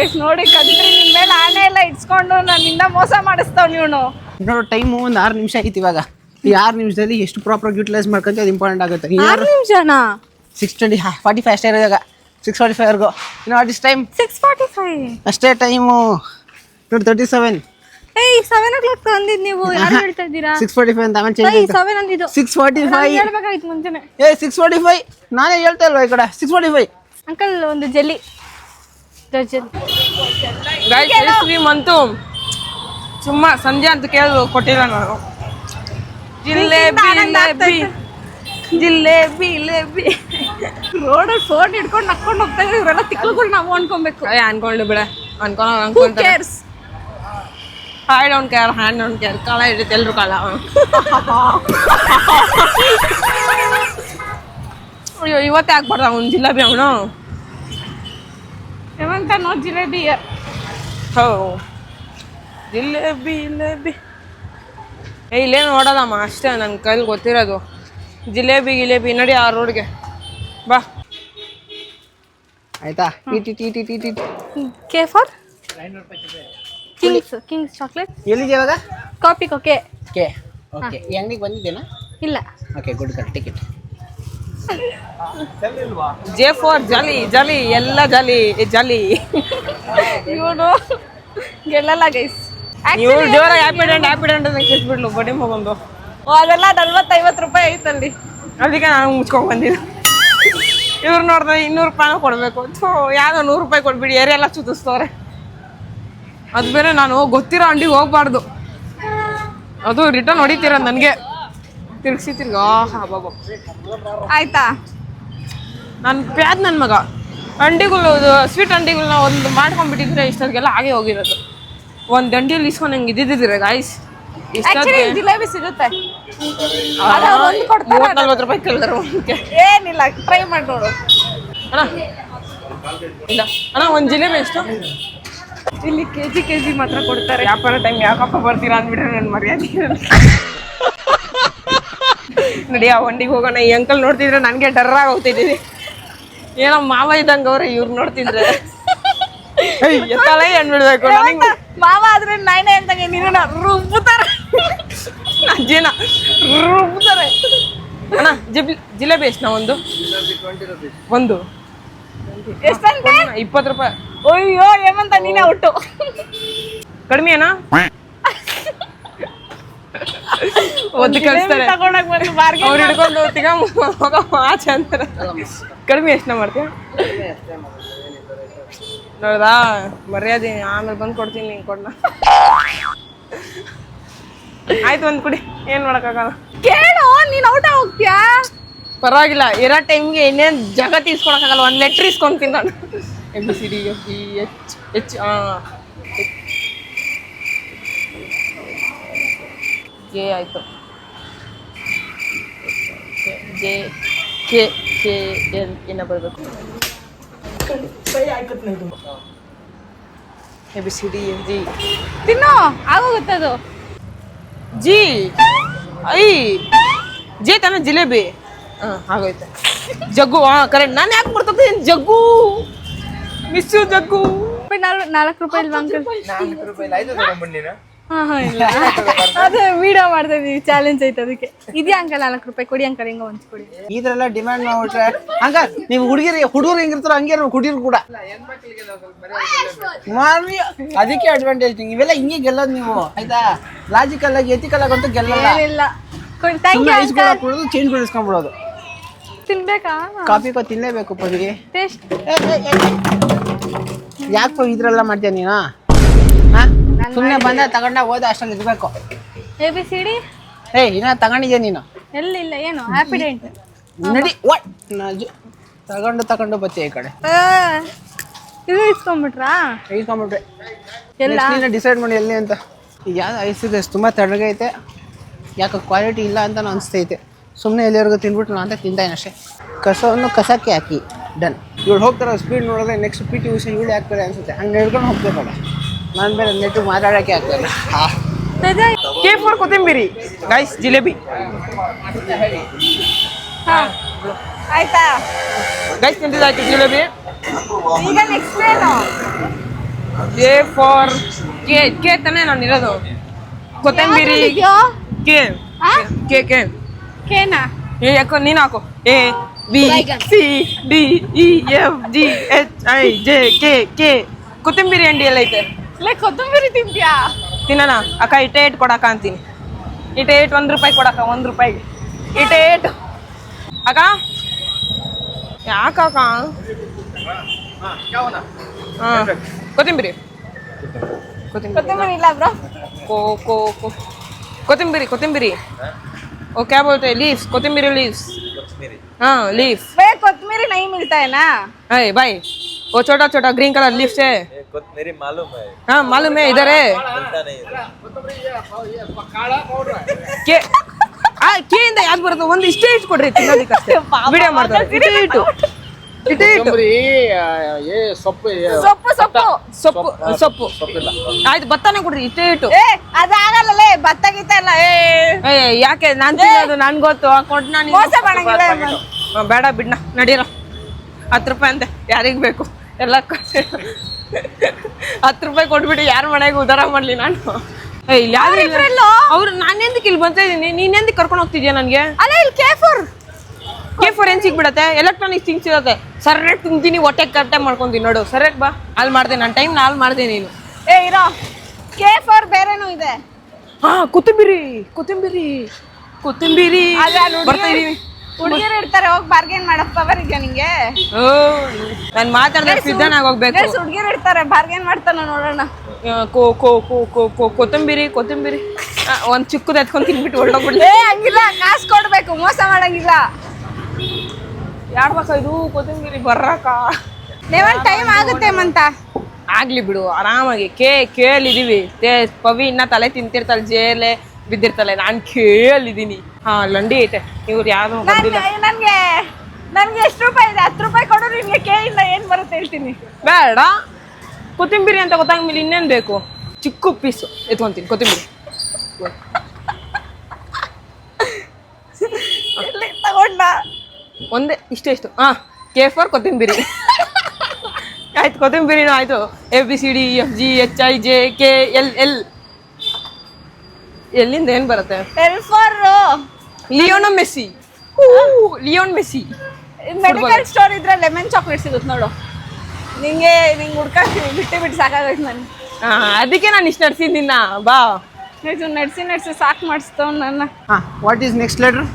ಎಷ್ಟು ನೋಡಿ ಕದ್ರಿ, ನಿಮ್ ಮೇಲೆ ಆನೆ ಎಲ್ಲ ಇಟ್ಸ್ಕೊಂಡು ನನ್ನಿಂದ ಮೋಸ ಮಾಡಿಸ್ತಾವ್ ನೀವು. ನೋಡು ಟೈಮು ಒಂದು 6 ನಿಮಿಷ ಆಯ್ತು ಇವಾಗ. ಈ 6 ನಿಮಿಷದಲ್ಲಿ ಎಷ್ಟು ಪ್ರಾಪರಾಗಿ ಯೂಟಿಲೈಸ್ ಮಾಡ್ಕೊಂತ ಅದು ಇಂಪಾರ್ಟೆಂಟ್ ಆಗುತ್ತೆ. 6 ನಿಮಿಷನಾ? 6:45 ಅಷ್ಟೇ ಇರೋದಾಗ 6:45 ಇನ್ನು ವಾಟ್ ಇಸ್ ಟೈಮ್? 6:45 ಅಷ್ಟೇ ಟೈಮು. ನೋಡಿ 37. ಏಯ್ 7 o'clock ತಂದಿದ್ ನೀವು. ಯಾರು ಹೇಳ್ತಾ ಇದ್ದೀರಾ? 6:45 ಅಂತ ಆಮೇಲೆ ಚೇಂಜ್ ಆಯ್ತು. 7 ಅಂದಿದ್ದು. 6:45 ಹೇಳ್ಬೇಕಾಗಿತ್ತು ಮುಂಚೆನೆ. 6:45 ನಾನೇ ಹೇಳ್ತಾ ಇಲ್ವಾ ಈ ಕಡೆ 6:45. ಅಂಕಲ್ ಒಂದು ಜೆಲ್ಲಿ ಮಂತು ಸುಮ್ಮ ಸಂಜೆ ಅಂತ ಕೇಳಿದ್ರು ಕೊಟ್ಟಿಲ್ಲ ನಾನು. ಜಿಲೇಬಿ ಜಿಲೇಬಿ ರೋಡಲ್ಲಿ ಫೋನ್ ಹಿಡ್ಕೊಂಡು ನಕ್ಕೊಂಡು ಹೋಗ್ತಾ ಇದ್ರು. ಇವರೆಲ್ಲ ತಿಕ್ಕಳುಗಳು ನಾವು ಅನ್ಕೊಬೇಕು. ಅನ್ಕೊಳ್ಳಿ ಬಿಡ, Who cares? I don't care, hand don't care. ಕಾಲ ಹಿಡಿತ ಎಲ್ರು ಕಾಲ. ಅಯ್ಯೋ ಇವತ್ತೇ ಹಾಕ್ಬಾರ್ದ ಅವ್ನು ಜಿಲೇಬಿ ಅವನು. ಹೇಮಂತ ನೋ ಜಿಲೇಬಿ. ಹೋ ಜಿಲೇಬಿ ಇಲ್ಲೇನು ನೋಡೋದಮ್ಮ ಅಷ್ಟೇ ನನ್ನ ಕೈಲಿ ಗೊತ್ತಿರೋದು. ಜಿಲೇಬಿ ನಡಿ ಆ ರೋಡ್ಗೆ ಬಾ. ಆಯ್ತಾ? K for Kings chocolate. ಎಲ್ಲಿದೆ ಇವಾಗ? ಕಾಪಿ ಕೊಕೆ. Okay okay. ಈ ಅಂಗಡಿಗೆ ಬಂದಿದ್ದೇನಾ? ಇಲ್ಲ. Okay good cut ticket. J4 jolly ಎಲ್ಲ ಜಾಲಿ. ಇವನು ಗೆಲ್ಲಲ್ಲ ಗೈಸ್. ನೀವು ಜೋರಾಗಿ ಹ್ಯಾಪಿಡೆಂಟ್ ಅಂತ ಕಿಸ್ಬಿಡ್ಲು ಬಡಿ ಮಗೊಂದು. ಅದೆಲ್ಲ 40-50 ರೂಪಾಯಿ ಐತಲ್ಲಿ. ಅದಕ್ಕೆ ನಾನು ಮುಚ್ಕೊಂಡ್ ಬಂದಿದ್ದೆ. ಇವ್ರು ನೋಡಿದ್ರೆ 200 ರೂಪಾಯಿನ ಕೊಡಬೇಕು. ಯಾವ್ದೋ 100 ರೂಪಾಯಿ ಕೊಡ್ಬಿಡಿ ಏರಿಯಾ ಎಲ್ಲ ಸುತ್ತಿಸ್ತವ್ರೆ. ಅದು ಬೇರೆ ನಾನು ಗೊತ್ತಿರೋ ಅಂಗಡಿಗೆ ಹೋಗ್ಬಾರ್ದು. ಅದು ರಿಟರ್ನ್ ಹೊಡಿತೀರ ನನಗೆ ತಿರ್ಗಿಸಿ ಬಾಬಾ. ಆಯ್ತಾ? ನಾನು ಪ್ಯಾದ್ ನನ್ನ ಮಗ ಅಂಡಿಗಳು ಸ್ವೀಟ್ ಅಂಡಿಗಳನ್ನ ಒಂದು ಮಾಡ್ಕೊಂಡ್ಬಿಟ್ಟಿದ್ರೆ ಇಷ್ಟೊತ್ತಿಗೆಲ್ಲ ಹಾಗೆ ಹೋಗಿರೋದು. ಒಂದು ದಂಡಿಯಲ್ಲಿ ಇಸ್ಕೊಂಡು ನಂಗೆ ಇದ್ದಿದ್ದೀರ ಗಾಯ್ಸ್. ಜಿಲೇಬಿ ಸಿಗುತ್ತೆ. 40 ರೂಪಾಯಿ ಕೇಳಿದ್ರು. ಏನಿಲ್ಲ, ಟ್ರೈ ಮಾಡಿ ನೋಡು. ಅಣ್ಣ ಇಲ್ಲ ಅಣ್ಣ, ಒಂದು ಜಿಲೇಬಿ ಎಷ್ಟು? ಇಲ್ಲಿ ಕೆಜಿ ಮಾತ್ರ ಕೊಡ್ತಾರೆ. ವ್ಯಾಪಾರ ಟೈಮ್ ಯಾಕಪ್ಪ ಬರ್ತೀರಾ ಅಂದ್ಬಿಟ್ರೆ ನನ್ನ ಮರ್ಯಾದೆ ನಡಿ ಆ ವಂಡಿಗೆ ಹೋಗೋಣ. ಈ ಅಂಕಲ್ ನೋಡ್ತಿದ್ರೆ ನನಗೆ ಡರ್ರಾಗಿ ಹೋಗ್ತಿದ್ದೀವಿ. ಏನೋ ಮಾವ ಇದ್ದಂಗೆ ಅವ್ರೆ ಇವ್ರು ನೋಡ್ತಿದ್ರೆ ಎತ್ತಲೇ ಅಂದ್ಬಿಡ್ಬೇಕು. ನನಗೆ ಮಾವ ಆದ್ರೆ ನಾಯಿನೇ ಅಂತಾಗೆ ನೀನು ರುಬ್ಬುತ್ತಾರೆ. ಅಜ್ಜಿನ ರುಬ್ಬುತ್ತಾರೆ. ಅಣ್ಣ ಜಿಲೇಬಿ ಎಷ್ಟು? ನಾ ಒಂದು ಎಷ್ಟಂತೆ? 20 ರೂಪಾಯಿ. ಅಯ್ಯೋ ಹೇಮಂತ ನೀನೇ ಒಟ್ಟು ಕಡಿಮೆ ಅಣ್ಣ. ಒದ್ದು ಕಳಿಸ್ತಾರೆ ಅವ್ರು ಹಿಡ್ಕೊಂಡು ಹೋಗ ಆಚೆ ಅಂತಾರೆ. ಕಡಿಮೆ ಎಷ್ಟು ಮಾಡ್ತೀಯ ನೋಡ್ದಾ? ಮರ್ಯಾದೆ ಆಮೇಲೆ ಬಂದು ಕೊಡ್ತೀನಿ. ನೀನು ಕೊಡ್ನ ಆಯ್ತು ಒಂದು ಕುಡಿ. ಏನು ಮಾಡೋಕ್ಕಾಗಲ್ಲ. ಕೇಳು, ನೀನು ಔಟ ಹೋಗ್ತೀಯಾ? ಪರವಾಗಿಲ್ಲ, ಇರೋ ಟೈಮ್ಗೆ ಇನ್ನೇನು ಜಗತ್ತು ಇಸ್ಕೊಳಕ್ಕಾಗಲ್ಲ. 1 ಲೆಟ್ರ್ ಇಸ್ಕೊಂತೀನಿ ನಾನು. ABCD FGH ಜೆ ಆಯಿತು. JKL ಏನ ಬರಬೇಕು? ABCD FG ತಿನ್ನು, ಆಗೋಗುತ್ತೆ ಅದು. ಜಿ ಜೆ ತಾನ ಜಿಲೇಬಿ. ಆಗೋಯ್ತು. ಜಗ್ಗು ಕರೆಕ್ಟ್. ನಾನು ಯಾಕೆ ಬರ್ತೇನೆ? ಜಗ್ಗು ಮಿಸ್ಸು ಜಗ್ಗು. 4 ರೂಪಾಯಿ ಇಲ್ವಾ ಅಂಕಲ್? 4 ರೂಪಾಯಿ ಆಯ್ತು ತಗೊಂಡ್ಬಂದಿನ. ಇಲ್ಲ ಅದು ವಿಡಿಯೋ ಮಾಡ್ತಾ ಇದೀವಿ, ಚಾಲೆಂಜ್ ಐತೆ ಅದಕ್ಕೆ. ಇದೆಯಾ ಅಂಕಲ್? 4 ರೂಪಾಯಿ ಕೊಡಿ ಅಂಕಲ್, ಹಿಂಗ ಹೊಂಚ್ಕೊಡಿ. ಇದ್ರೆಲ್ಲ ಡಿಮ್ಯಾಂಡ್ ಮಾಡ್ಬಿಟ್ರೆ ಅಂಕಲ್ ನೀವು ಹುಡುಗರು ಹೆಂಗಿರ್ತಾರೋ ಹಂಗೆ ಹುಡುಗರು ಕೂಡ ಮಾಡಿ. ಅದಕ್ಕೆ ಅಡ್ವಾಂಟೇಜ್. ಇವೆಲ್ಲ ಹಿಂಗೆ ಗೆಲ್ಲೋದು ನೀವು, ಆಯ್ತಾ? ಲಾಜಿಕಲ್ ಆಗಿ ಎಥಿಕಲ್ ಆಗಿ ಅಂತೂ ಗೆಲ್ಲಲ್ಲ. ಏನಿಲ್ಲ, ಥ್ಯಾಂಕ್ ಯು ಅಂಕಲ್. ಚೇಂಜ್ ಮಾಡಿಸ್ಕೊಂಡ್ಬಿಡೋದು. ತಿನ್ಬೇಕಾ? ಕಾಫಿ ತಿನ್ಲೇಬೇಕು ಪದಿ. ಟೇಸ್ಟ್ ಯಾಕೋ ಇದ್ರೆಲ್ಲ ಮಾಡ್ತೀಯ ನೀನು? ಸುಮ್ಮನೆ ಬಂದ ತಗೊಂಡ ಹೋದ ಅಷ್ಟೊಂದು ಇರ್ಬೇಕು. ABCD ಇನ್ನ ತಗೊಂಡಿದ್ಯಾ ನೀನು? ಎಲ್ಲಿಲ್ಲ ಏನು ಹ್ಯಾಪಿಡೆಂಟ್ ನಡಿ ತಗೊಂಡು ಬತ್ತೆ ಈ ಕಡೆ ಇದು ಇಸ್ಕೊಂಡ್ಬಿಟ್ರಾ? ಇಸ್ಕೊಂಡ್ಬಿಟ್ರೆ ಎಲ್ಲ ನೀನು ಡಿಸೈಡ್ ಮಾಡಿ ಎಲ್ಲಿ ಅಂತ. ಈಗ ಯಾವ್ದು ಐಸ್ ಇದೆ ತುಂಬ ತಡಗೈತೆ, ಯಾಕೆ ಕ್ವಾಲಿಟಿ ಇಲ್ಲ ಅಂತ ಅನಿಸ್ತೈತೆ. ಸುಮ್ಮನೆ ಎಲ್ಲಿವರೆಗೂ ತಿಂದ್ಬಿಟ್ಟು ನಾನು ಅಂತ ತಿಂತಾಯಿನ ಅಷ್ಟೇ. ಕಸವನ್ನು ಕಸಕ್ಕೆ ಹಾಕಿ ಡನ್. ಇವಳು ಹೋಗ್ತಾರ ಸ್ಪೀಡ್ ನೋಡಿದ್ರೆ ನೆಕ್ಸ್ಟ್ PT ಉಷಾ ಇವಳು ಹಾಕ್ತಾರೆ ಅನ್ಸುತ್ತೆ. ಹಂಗೆ ಹೇಳ್ಕೊಂಡು ಹೋಗ್ಬೇಕಲ್ಲ, ನಾನು ಬೇರೆ ನೆಟ್ಟಿಗೆ ಮಾತಾಡೋಕ್ಕೆ ಆಗ್ತದೆ. K for ಕೊತ್ತಂಬರಿ ಗೈಸ್, ಜಿಲೇಬಿ ಆಯ್ತಾ ಗೈಸ್, ತಿಂದಿದ್ದಾಯ್ತು ಜಿಲೇಬಿ. ಈಗ ನೆಕ್ಸ್ಟ್ ಏನು? K for ಕೆ ತಾನೇ ನಾನು ಇರೋದು. ಕೊತ್ತಂಬರಿ ಕೆ ಕೆ ಕೆ ಕೇನಾ? ಯಾಕೋ ನೀನು ಹಾಕು. ABCDEFGHIJKK ಕೊತ್ತಂಬರಿ ಅಂಡಿ ಎಲ್ಲ ಐತೆ. ಕೊತ್ತಂಬರಿ ತಿಂತೀಯಾ? ತಿನ್ನೋಣ ಅಕ್ಕ. ಇಟ್ಟೆ ಕೊಡಕ ಅಂತೀನಿ. ಇಟ್ಟೆ ₹1 ಕೊಡಕ, ₹1 ಇಟ್ಟೆ ಅಕ್ಕ. ಯಾಕಕ್ಕ? ಹಾಂ ಕೊತ್ತಂಬರಿ ಕೊತ್ತಂಬರಿ ಇಲ್ಲ ಬ್ರೋ. ಕೊತ್ತಂಬರಿ ओ क्या बोलते हैं? लीव्स, कोथिंबीर लीव्स. हाँ लीव्स. भाई कोथिंबीर नहीं मिलता है ना? अरे भाई वो छोटा छोटा ग्रीन कलर लीव्स है. मेरी मालूम है. हाँ मालूम है, इधर है. मिलता नहीं के के ಇಂದ ಯಾವ್ದು ಬರುತ್ತೆ? ಒಂದು ಇಷ್ಟೇ ಇಟ್ಟು ಕೊಡ್ರಿ ತಿನ್ನೋದಕ್ಕಷ್ಟೇ. ವಿಡಿಯೋ ಮಾಡ್ತಾರೆ. ಇಟ್ಟೇ ಇಟ್ಟು ಸೊಪ್ಪು ಆಯ್ತು. ಭತ್ತನೇ ಕೊಡ್ರಿ, ಇಷ್ಟೇ ಇಟ್ಟು. ಅದಾಗಲ್ಲ, ಭತ್ತ ಗೀತ ಇಲ್ಲ. ಯಾಕೆ ನಾನ್ ತಿನ್ನೋದು ನನ್ಗೆ ಗೊತ್ತು. ಕೊಡ್ ನಾನು ಬೇಡ ಬಿಡ್ನ, ನಡೀರ. ₹10 ಅಂತೆ, ಯಾರಿಗ್ ಬೇಕು? ಎಲ್ಲ ₹10 ಕೊಟ್ಬಿಟ್ಟು ಯಾರ ಮನೆಗೆ ಉದಾರ ಮಾಡ್ಲಿ ನಾನು? ಇಲ್ಲಿ ಯಾರು ಅವ್ರು? ನಾನೆಂದಕ್ಕೆ ಇಲ್ಲಿ ಬಂತ ಇದೀನಿ, ನೀನೆಂದಕ್ಕೆ ಕರ್ಕೊಂಡು ಹೋಗ್ತಿದ್ಯಾ ನನ್ಗೆ? ಅಲ್ಲ ಇಲ್ಲಿ K4 ಏನ್ ಸಿಗ್ಬಿಡತ್ತೆ? ಎಲೆಕ್ಟ್ರಾನಿಕ್ಸ್ ಥಿಂಗ್ಸ್ ಇರುತ್ತೆ. ಸರ್ರೆಟ್ ತಿಂತೀನಿ, ಹೊಟ್ಟೆ ಕಟ್ಟೆ ಮಾಡ್ಕೊಂತೀನಿ ನೋಡು. ಸರ್ರೆಟ್ ಬಾ, ಅಲ್ಲಿ ಮಾಡ್ದೆ ನನ್ನ ಟೈಮ್ ನಾಲ್ ಮಾಡ್ದೆ ನೀನು. ಇರೋ K4 ಬೇರೆನೂ ಇದೆ. ಹಾ ಕೊತ್ತಂಬರಿ ಬರ್ತಾ ಇದೀವಿ. ಹುಡುಗಿರು ಇರ್ತಾರೆ, ಹೋಗಿ ಬಾರ್ಗೇನ್ ಮಾಡಕ್ ಪವರ್ ಇದೆಯಾ ನಿಂಗೆ? ನಾನು ಮಾತಾಡಿದ್ರೆ ಸಿದ್ಧನಾಗಿ ಹೋಗ್ಬೇಕು. ಹುಡುಗಿರು ಇರ್ತಾರೆ, ಬಾರ್ಗೇನ್ ಮಾಡ್ತಾನ ನೋಡೋಣ. ಕೊತ್ತಂಬರಿ ಒಂದ್ ಚಿಕ್ಕದ ಎತ್ಕೊಂಡ್ ತಿನ್ಬಿಟ್ಟು ಹೊರಡೋಗ್ಬಿಡ್ಲಿ. ಹಂಗಿಲ್ಲ, ಕಾಸು ಕೊಡ್ಬೇಕು, ಮೋಸ ಮಾಡಂಗಿಲ್ಲ. ಯಾರ್ಬೇಕ ಇದು ಕೊತ್ತಂಬರಿ ಬರ್ರಾಕ? ಲೆವೆನ್ ಟೈಮ್ ಆಗುತ್ತೆ ಮಂತ. ಆಗ್ಲಿ ಬಿಡು, ಆರಾಮಾಗಿ. ಕೇಳಿದೀವಿ. ಪವಿ ಇನ್ನ ತಲೆ ತಿಂತಿರ್ತಾಳೆ, ಜೇಲೆ ಬಿದ್ದಿರ್ತಾಳೆ. ನಾನ್ ಕೇಳಿದೀನಿ. ಹಾ ಲಂಡಿ ಐತೆ. ಇವ್ರು ಯಾರು ಬಂದಿಲ್ಲ. ನನ್ಗೆ ಎಷ್ಟು ರೂಪಾಯಿ ಇದೆ? ₹10 ಕೊಡು. ನಿಮ್ಗೆ ಕೇಳಿಲ್ಲ ಏನ್ ಬರುತ್ತೆ ಹೇಳ್ತೀನಿ. ಬೇಡ, ಕೊತ್ತಂಬರಿ ಅಂತ ಗೊತ್ತಾಗ್ಮೇಲೆ ಇನ್ನೇನ್ ಬೇಕು? ಚಿಕ್ಕ ಪೀಸು ಎತ್ಕೊಂತೀನಿ ಕೊತ್ತಂಬರಿ. ತಗೊಂಡ ಒಂದೇ ಇಷ್ಟು. ಹಾ K4 ಕೊತ್ತಂಬರಿ ಆಯ್ತು. ಕೊತ್ತಂಬರಿನೂ ಆಯ್ತು. ABCDEFGHIJKL ಎಲ್ಲಿಂದ ಏನ್ ಬರುತ್ತೆ? Lionel Messi. ಮೆಡಿಕಲ್ ಸ್ಟೋರ್ ಇದ್ರೆ ಲೆಮನ್ ಚಾಕ್ಲೇಟ್ ಸಿಗುತ್ತೆ ನೋಡು. ನಿಂಗೆ ಹುಡ್ಕಾಡ್ತೀನಿ, ಬಿಟ್ಟು ಸಾಕಾಗೈತೆ ನನ್ಗೆ. ಅದಕ್ಕೆ ನಾನು ಇಷ್ಟು ನಡ್ಸಿದ್ದೀನ. ಬಾ ನಡ್ಸಿ ಸಾಕು ಮಾಡಿಸ್ತವ್ ನನ್ನ. What is next letter?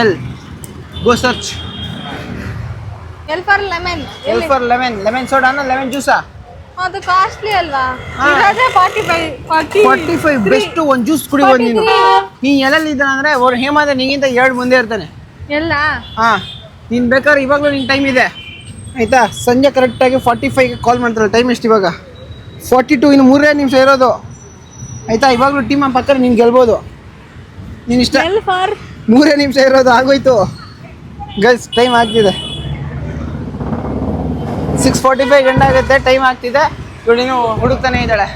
L go search. L for lemon. Lemon ಸೋಡಾನ ಲೆಮನ್ ಜ್ಯೂಸಾ? ಅದು ಕಾಸ್ಟ್ಲಿ ಅಲ್ವಾ? ಇರೋದೇ 45 ಬೆಸ್ಟ್. ಒಂದು ಜ್ಯೂಸ್ ಕುಡಿಬೋದು ನೀನು. ಎಲ್ಲೆಲ್ಲಿ ಇದ್ದಾನೆ ಅಂದ್ರೆ ಅವ್ರು ಹೇಮಾದ ನಿಂಗಿಂತ 2 ಮುಂದೆ ಇರ್ತಾನೆ. ಎಲ್ಲ ನೀನು ಬೇಕಾದ್ರೆ ಇವಾಗಲೂ ನಿಂಗೆ ಟೈಮ್ ಇದೆ ಆಯ್ತಾ. ಸಂಜೆ ಕರೆಕ್ಟಾಗಿ 45ಗೆ ಕಾಲ್ ಮಾಡ್ತಾರಲ್ಲ. ಟೈಮ್ ಎಷ್ಟು ಇವಾಗ? 42. ಇನ್ನು 3 ನಿಮಿಷ ಇರೋದು ಆಯ್ತಾ. ಇವಾಗಲೂ ಟೀಮ್ ಪಕ್ಕ ನೀನು ಗೆಲ್ಬೋದು. ನೀನು ಇಷ್ಟ. 3 ನಿಮಿಷ ಇರೋದು, ಆಗೋಯ್ತು ಗೈಸ್. ಟೈಮ್ ಆಗ್ತಿದೆ 6:45 ಗಂಟೆ ಆಗುತ್ತೆ. ಟೈಮ್ ಆಗ್ತಿದೆ. ಇವಳು ನೀನು ಹುಡುಕ್ತಾನೆ ಇದ್ದಾಳೆ.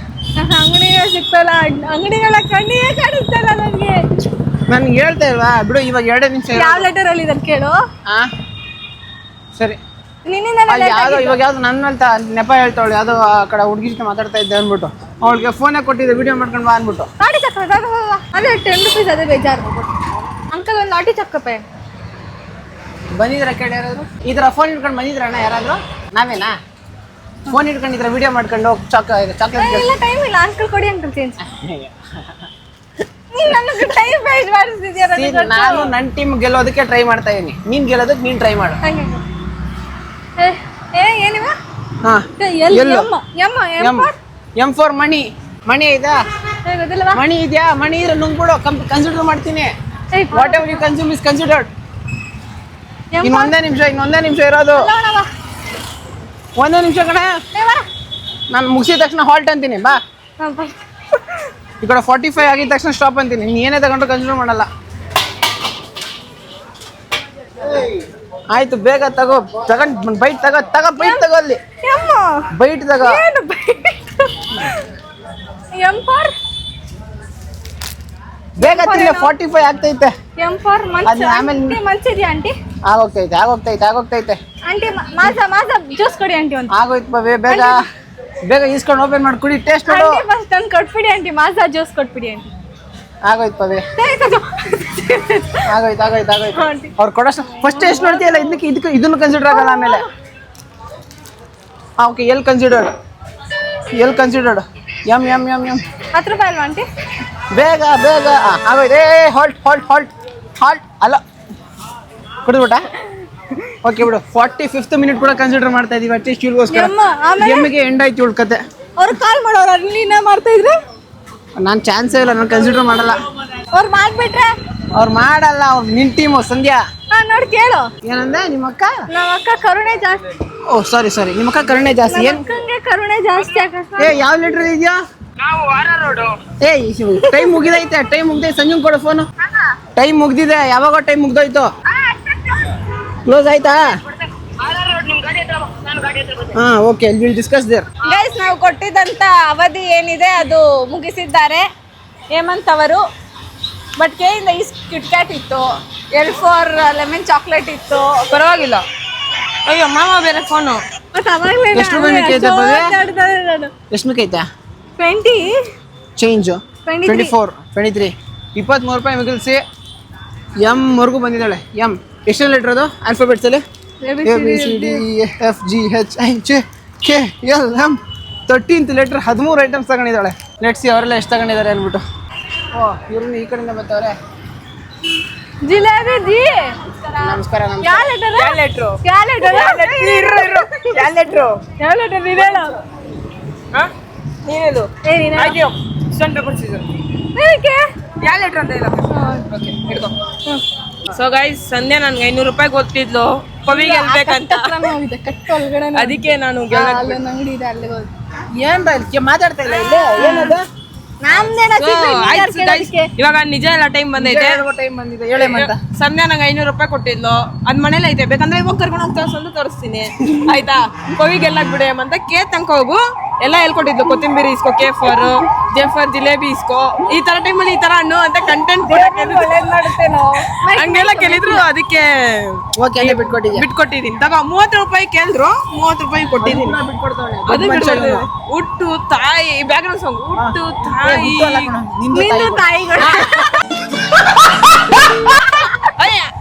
ಅಂಗಡಿಗೆ ಸಿಗ್ತಲ್ಲ, ಅಂಗಡಿಗಳ ಕಣ್ಣಿಗೆ ಕಾಣಿಸ್ತಲ್ಲ ನನಗೆ. ನನ್ಗೆ ಹೇಳ್ತಾ ಇಲ್ವಾ ಬಿಡು. ಇವಾಗ 2 ನಿಮಿಷ. ಯಾವ ಲೆಟರ್ ಅಲ್ಲಿ ಇದನ್ನು ಕೇಳು. ಸರಿ. ನಿನ್ನಿಂದ ಯಾವ್ದು ಇವಾಗ ಯಾವ್ದು ನನ್ನ ಮೇಲೆ ನೆಪ ಹೇಳ್ತಾವಳು. ಯಾವುದೋ ಆ ಕಡೆ ಹುಡುಗಿ ಜೊತೆ ಮಾತಾಡ್ತಾ ಇದ್ದೆ ಅಂದ್ಬಿಟ್ಟು ಅವಳಿಗೆ ಫೋನೇ ಕೊಟ್ಟಿದ್ದೆ, ವಿಡಿಯೋ ಮಾಡ್ಕೊಂಡು ಬಾ ಅಂದ್ಬಿಟ್ಟು. ನಾಟಿ ಚಕ್ರ ಅದೇ ₹10 ಅದೇ ಬೇಜಾರು. ಅಂಕಲ್ ಒಂದು ನಾಟಿ ಚಕ್ರಪೆ ಬಂದಿದ್ರ ಕೇಳಿ ಯಾರಾದ್ರು? ಈ ಥರ ಫೋನ್ ಇಟ್ಕೊಂಡು ಬಂದಿದ್ರಣ್ಣ ಯಾರಾದ್ರು? ನಾವೇನಾ ಫೋನ್ ಇಟ್ಕೊಂಡಿದ್ರ ವಿಡಿಯೋ ಮಾಡ್ಕೊಂಡು ಚಾಕ್ಲೇಟ್? ಇಲ್ಲ, ಟೈಮ್ ಇಲ್ಲ. ಅಂಕಲ್ ಕೊಡಿ ಅಂಕಲ್ ಚೇಂಜ್. ನನಗೆ ಟೈಮ್ ವೇಸ್ಟ್ ಮಾಡಿಸ್ತಿದ್ಯಾ? ನಾನು ನನ್ನ ಟೀಮ್ ಗೆಲ್ಲೋದಕ್ಕೆ ಟ್ರೈ ಮಾಡ್ತಾ ಇದೀನಿ. ನೀನ್ ಗೆಲ್ಲೋದಕ್ಕೆ ನೀನ್ ಟ್ರೈ ಮಾಡು. ಏನಿವ? ಎಂ ಫಾರ್ ಮಣಿ. ಮಣಿ ಇದಾ ಗೊತ್ತಿಲ್ಲವಾ ಮಣಿ ಇದೆಯಾ ಮಣಿ ಇದ್ರೆ ನುಂಗ್ಬಿಡು ಕನ್ಸಿಡರ್ ಮಾಡ್ತೀನಿ whatever you consume is considered ಇನ್ನೊಂದೇ ನಿಮಿಷ ಇರೋದು ಒಂದೇ ನಿಮಿಷ ಕಣೆ ನಾನು ಮುಗಿಸಿದ ತಕ್ಷಣ ಹಾಲ್ಟ್ ಅಂತೀನಿ ಬಾ ಈ ಕಡೆ 45 ಆಗಿದ ತಕ್ಷಣ ಸ್ಟಾಪ್ ಅಂತೀನಿ ನೀನು ಏನೇ ತಗೊಂಡ್ರು ಕನ್ಸಿಡರ್ ಮಾಡಲ್ಲ ಆಯ್ತು ಬೇಗ ತಗೋ ತಗೊಂಡ್ ಬೈಟ್ ತಗೋ ಅಲ್ಲಿ ಬೈಟ್ ತಗೋ ಬೇಗ ತಿನ್ನ 45 ಆಗ್ತೈತೆ ಆಮೇಲೆ ಮಂಚಿದ್ಯಾ ಆಂಟಿ ಆಗೋಗ್ತೈತೆ ಆಂಟಿ ಮಾಸ ಜ್ಯೂಸ್ ಕೊಡಿ ಆಂಟಿ ಒಂದು ಆಗೋಯ್ತು ಬೇಗ ಈಸ್ಕೊಂಡು ಓಪನ್ ಮಾಡಿ ಕುಡಿ ಟೇಸ್ಟ್ ನೋಡು ಆಂಟಿ ಫಸ್ಟ್ ತಂದು ಕೊಟ್ಬಿಡಿ ಆಂಟಿ ಮಾಸ ಜ್ಯೂಸ್ ಕೊಟ್ಬಿಡಿ ಆಂಟಿ ಆಗೋಯ್ತು ಪವೇ ಆಗೋಯ್ತು ಅವ್ರು ಕೊಡೋಷ್ಟು ಫಸ್ಟ್ ಟೇಸ್ಟ್ ನೋಡ್ತೀಯಲ್ಲ ಇದನ್ನು ಕನ್ಸಿಡರ್ ಆಗಲ್ಲ ಆಮೇಲೆ ಓಕೆ ಎಲ್ ಕನ್ಸಿಡರ್ಡ್ ಯಮ್ 10 ರೂಪಾಯಿ ಅಲ್ವಾ ಆಂಟಿ ಬೇಗ ಆಗೋಯ್ತು ಹಾಲ್ಟ್ ಅಲ್ಲ ಕುಡಿದ್ಬಿಟ್ಟ ಓಕೆ ಬಿಡು 45th ಮಿನಿಟ್ ಕೂಡ ಕನ್ಸಿಡರ್ ಮಾಡ್ತಾ ಇದೀವಿ ಅಟ್ಲೀಸ್ಟ್ ಇವ್ರಿಗೋಸ್ಕರ ಎಮ್ಮಿಗೆ ಎಂಡ್ ಆಯ್ತು ಇವಳು ಕತೆ ಅವ್ರು ಕಾಲ್ ಮಾಡೋರು ನೀನೇ ಮಾಡ್ತಾ ಇದ್ರೆ ನಾನು ಚಾನ್ಸೇ ಇಲ್ಲ ನಾನು ಕನ್ಸಿಡರ್ ಮಾಡಲ್ಲ ಅವ್ರು ಮಾಡ್ಬಿಟ್ರೆ ಅವ್ರು ಮಾಡಲ್ಲ ನಿನ್ ಟೀಮು ಸಂಧ್ಯಾ ನೋಡಿ ಕೇಳು ಏನಂದ ನಿಮ್ಮ ಅಕ್ಕ ನಮ್ಮ ಅಕ್ಕ ಕರುಣೆ ಜಾಸ್ತಿ ಓ ಸಾರಿ ನಿಮ್ಮ ಅಕ್ಕ ಕರುಣೆ ಜಾಸ್ತಿ ಏನ್ ಅಕ್ಕಂಗೆ ಕರುಣೆ ಜಾಸ್ತಿ ಏ ಯಾವ ಲೆಟರ್ ಇದೆಯಾ ಏ ಟೈಮ್ ಮುಗಿದೈತೆ ಸಂಜೆ ಕೊಡು ಫೋನು ಟೈಮ್ ಮುಗ್ದಿದೆ ಯಾವಾಗ ಟೈಮ್ ಮುಗ್ದೋಯ್ತು ಕ್ಲೋಸ್ ಆಯ್ತಾ ಹಾ okay will discuss there guys ನಾವು ಕೊಟ್ಟಿದ್ದಂತ ಅವಧಿ ಏನಿದೆ ಅದು ಮುಗಿಸಿದ್ದಾರೆ ಹೇಮಂತ್ ಅವರು ಬಟ್ ಕೇಯಿಂದ ಈ ಕಿಟ್ಕ್ಯಾಟ್ ಇತ್ತು L4 ಲೆಮನ್ ಚಾಕ್ಲೇಟ್ ಇತ್ತು ಪರವಾಗಿಲ್ಲ ಅಯ್ಯೋ ಮಾಮ ಬೇರೆ ಫೋನು ಬಟ್ ಅವಾಗಲೇ ಎಷ್ಟು ರೂಪಾಯಿ ಮಿಕ್ಕೈತೆ ಎಷ್ಟು ಮಿಕ್ಕೈತೆ 20 ಚೇಂಜ್ 23 23 ರೂಪಾಯಿ ಮಿಗಿಲ್ಸಿ ಎಮ್ ವರ್ಗೂ ಬಂದಿದ್ದಾಳೆ ಎಮ್ ಎಷ್ಟು ಲೆಟರ್ ಅದು ಆಲ್ಫಾಬೆಟ್ಸ್ ಅಲ್ಲಿ ABCDEFGHIJKLM 13th ಲೆಟರ್ 13 ಐಟಮ್ಸ್ ತಗೊಂಡಿದ್ದಾಳೆ ಲೆಟ್ಸಿ ಅವರೆಲ್ಲ ಎಷ್ಟು ತಗೊಂಡಿದ್ದಾರೆ ಅಂದ್ಬಿಟ್ಟು ಓ ಇವ್ರನ್ನ ಈ ಕಡೆಯಿಂದ ಬರ್ತಾವ್ರೆ ಜಿಲೇಬಿ ಜಿ ನಮಸ್ಕಾರ ಯಾವ ಲೆಟರ್ ನೀನೇನು ಏನಿಲ್ಲ ಸ್ಟಂಟ್ ಪೇಪರ್ ಸೀಸನ್ ಏನಕ್ಕೆ ಯಾವ ಲೆಟರ್ ಅಂತ ಇಲ್ಲ ಓಕೆ ಹಿಡ್ಕೊ ಸೊ ಗೈಸ್ ಸಂಧ್ಯಾ ನನ್ಗೆ 500 ರೂಪಾಯಿ ಗೊತ್ತಿದ್ಲು ಪವಿಗೆ ಗೆಲ್ಬೇಕಂತ ಕಟ್ಟು ಒಳಗಡೆ ಅದಕ್ಕೆ ನಾನು ಅಲ್ಲೊಂದು ಅಂಗಡಿ ಇದೆ ಅಲ್ಲಿ ಹೋಗಿ ಏನ್ ಮಾತಾಡ್ತಾ ಇಲ್ಲ ಇಲ್ಲಿ ಏನದು ಇವಾಗ ನಿಜ ಎಲ್ಲ ಟೈಮ್ ಬಂದೈತೆ ಟೈಮ್ ಬಂದಿದೆ ಹೇಳೇ ಅಂತ ಸಂಧ್ಯಾ ನಂಗೆ 500 ರೂಪಾಯಿ ಕೊಟ್ಟಿದ್ಲು ಅದ್ ಮನೇಲಿ ಐತೆ ಬೇಕಂದ್ರೆ ಇವಾಗ ಕರ್ಕೊಂಡು ಹೋಗಿ ತೋರಿಸ್ತೀನಿ ಆಯ್ತಾ ಪವಿಗೆಲ್ಲ ಬಿಡೇಮಂತ ಕೇಕ್ ತನಕ ಹೋಗು ಎಲ್ಲ ಹೇಳ್ಕೊಟ್ಟಿದ್ಲು ಕೊತ್ತಂಬರಿ ಇಸ್ಕೋ K4 J4 ಜಿಲೇಬಿ ಇಸ್ಕೋ ಈ ತರ ಟೈಮಲ್ಲಿ ಈ ತರ ಹಣ್ಣು ಅಂತ ಕಂಟೆಂಟ್ ಹಂಗೆಲ್ಲ ಕೇಳಿದ್ರು ಅದಕ್ಕೆ ಓಕೆ ಬಿಟ್ಕೊಟ್ಟಿದ್ದೀನಿ ತಗೋ 30 ರೂಪಾಯಿ ಕೇಳಿದ್ರು 30 ರೂಪಾಯಿ ಕೊಟ್ಟಿದ್ದೀನಿ ಅದು ಬಿಟ್ಕೊಟ್ಟಿದ್ದೀನಿ ಹುಟ್ಟು ತಾಯಿ ಬ್ಯಾಕ್ಗ್ರೌಂಡ್ ಸಾಂಗ್ ಹುಟ್ಟು ತಾಯಿ ನಿನ್ನ ತಾಯಿಗಳು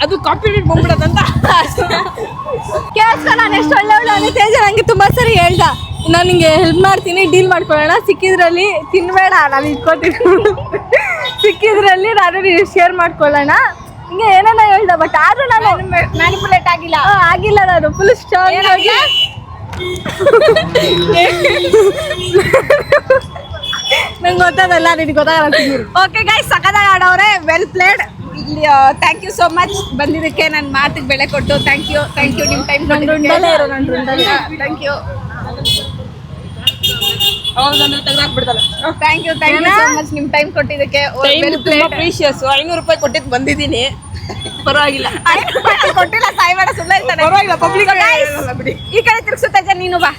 ಅದು ಕಾಪಿರೇಟ್ ಬಂದ್ಬಿಡದಂತ ಕೇಳಿಸ್ಕೊ ನಾನು ಎಷ್ಟು ಒಳ್ಳೆಯವಳು ಅನ್ನೋ ತೇಜ ನಂಗೆ ತುಂಬಾ ಸರಿ ಹೇಳ್ದ ನಾನು ನಿಂಗೆ ಹೆಲ್ಪ್ ಮಾಡ್ತೀನಿ ಡೀಲ್ ಮಾಡ್ಕೊಳ್ಳೋಣ ಸಿಕ್ಕಿದ್ರಲ್ಲಿ ತಿನ್ಬೇಡ ನಾನು ಇಟ್ಕೋತೀನಿ ಸಿಕ್ಕಿದ್ರಲ್ಲಿ ನಾನು ಶೇರ್ ಮಾಡ್ಕೊಳ್ಳೋಣ ಹಿಂಗೆ ಏನೇನೋ ಹೇಳ್ದ ಬಟ್ ಆದ್ರೂ ನಾನು ಮ್ಯಾನಿಪುಲೇಟ್ ಆಗಿಲ್ಲ ನಾನು ಫುಲ್ ಸ್ಟ್ರಾಂಗ್ ಆಗಿ ನಂಗೆ ಗೊತ್ತಾಗಲ್ಲ ನಿನಗೆ ಗೊತ್ತಾಗಲ್ಲ ಓಕೆ ಗೈಸ್ ಸಕದಾಗ ಆಡೋರೆ well played thank you so much ಬಂದಿದ್ದಕ್ಕೆ ನನ್ನ ಮಾತಿಗೆ ಬೆಲೆ ಕೊಟ್ಟು ಥ್ಯಾಂಕ್ ಯು ನಿಮ್ಮ time thank you thank you so much ನಿಮ್ಮ ಟೈಮ್ ಕೊಟ್ಟಿದ್ದಕ್ಕೆ ತುಂಬಾ ಪ್ರೀಶಿಯಸ್ 500 ರೂಪಾಯಿ ಕೊಟ್ಟಿದ್ದು ಬಂದಿದ್ದೀನಿ ಪರವಾಗಿಲ್ಲ ಕೊಟ್ಟಿಲ್ಲ ಸಾಯ್ಬೇಡ ಸುಳ್ಳು ಹೇಳ್ತಾನೆ ಪರವಾಗಿಲ್ಲ ಪಬ್ಲಿಕ್ ಈ ಕಡೆ ತಿರ್ಗಿಸುತ್ತೆ ನೀನು ಬಾ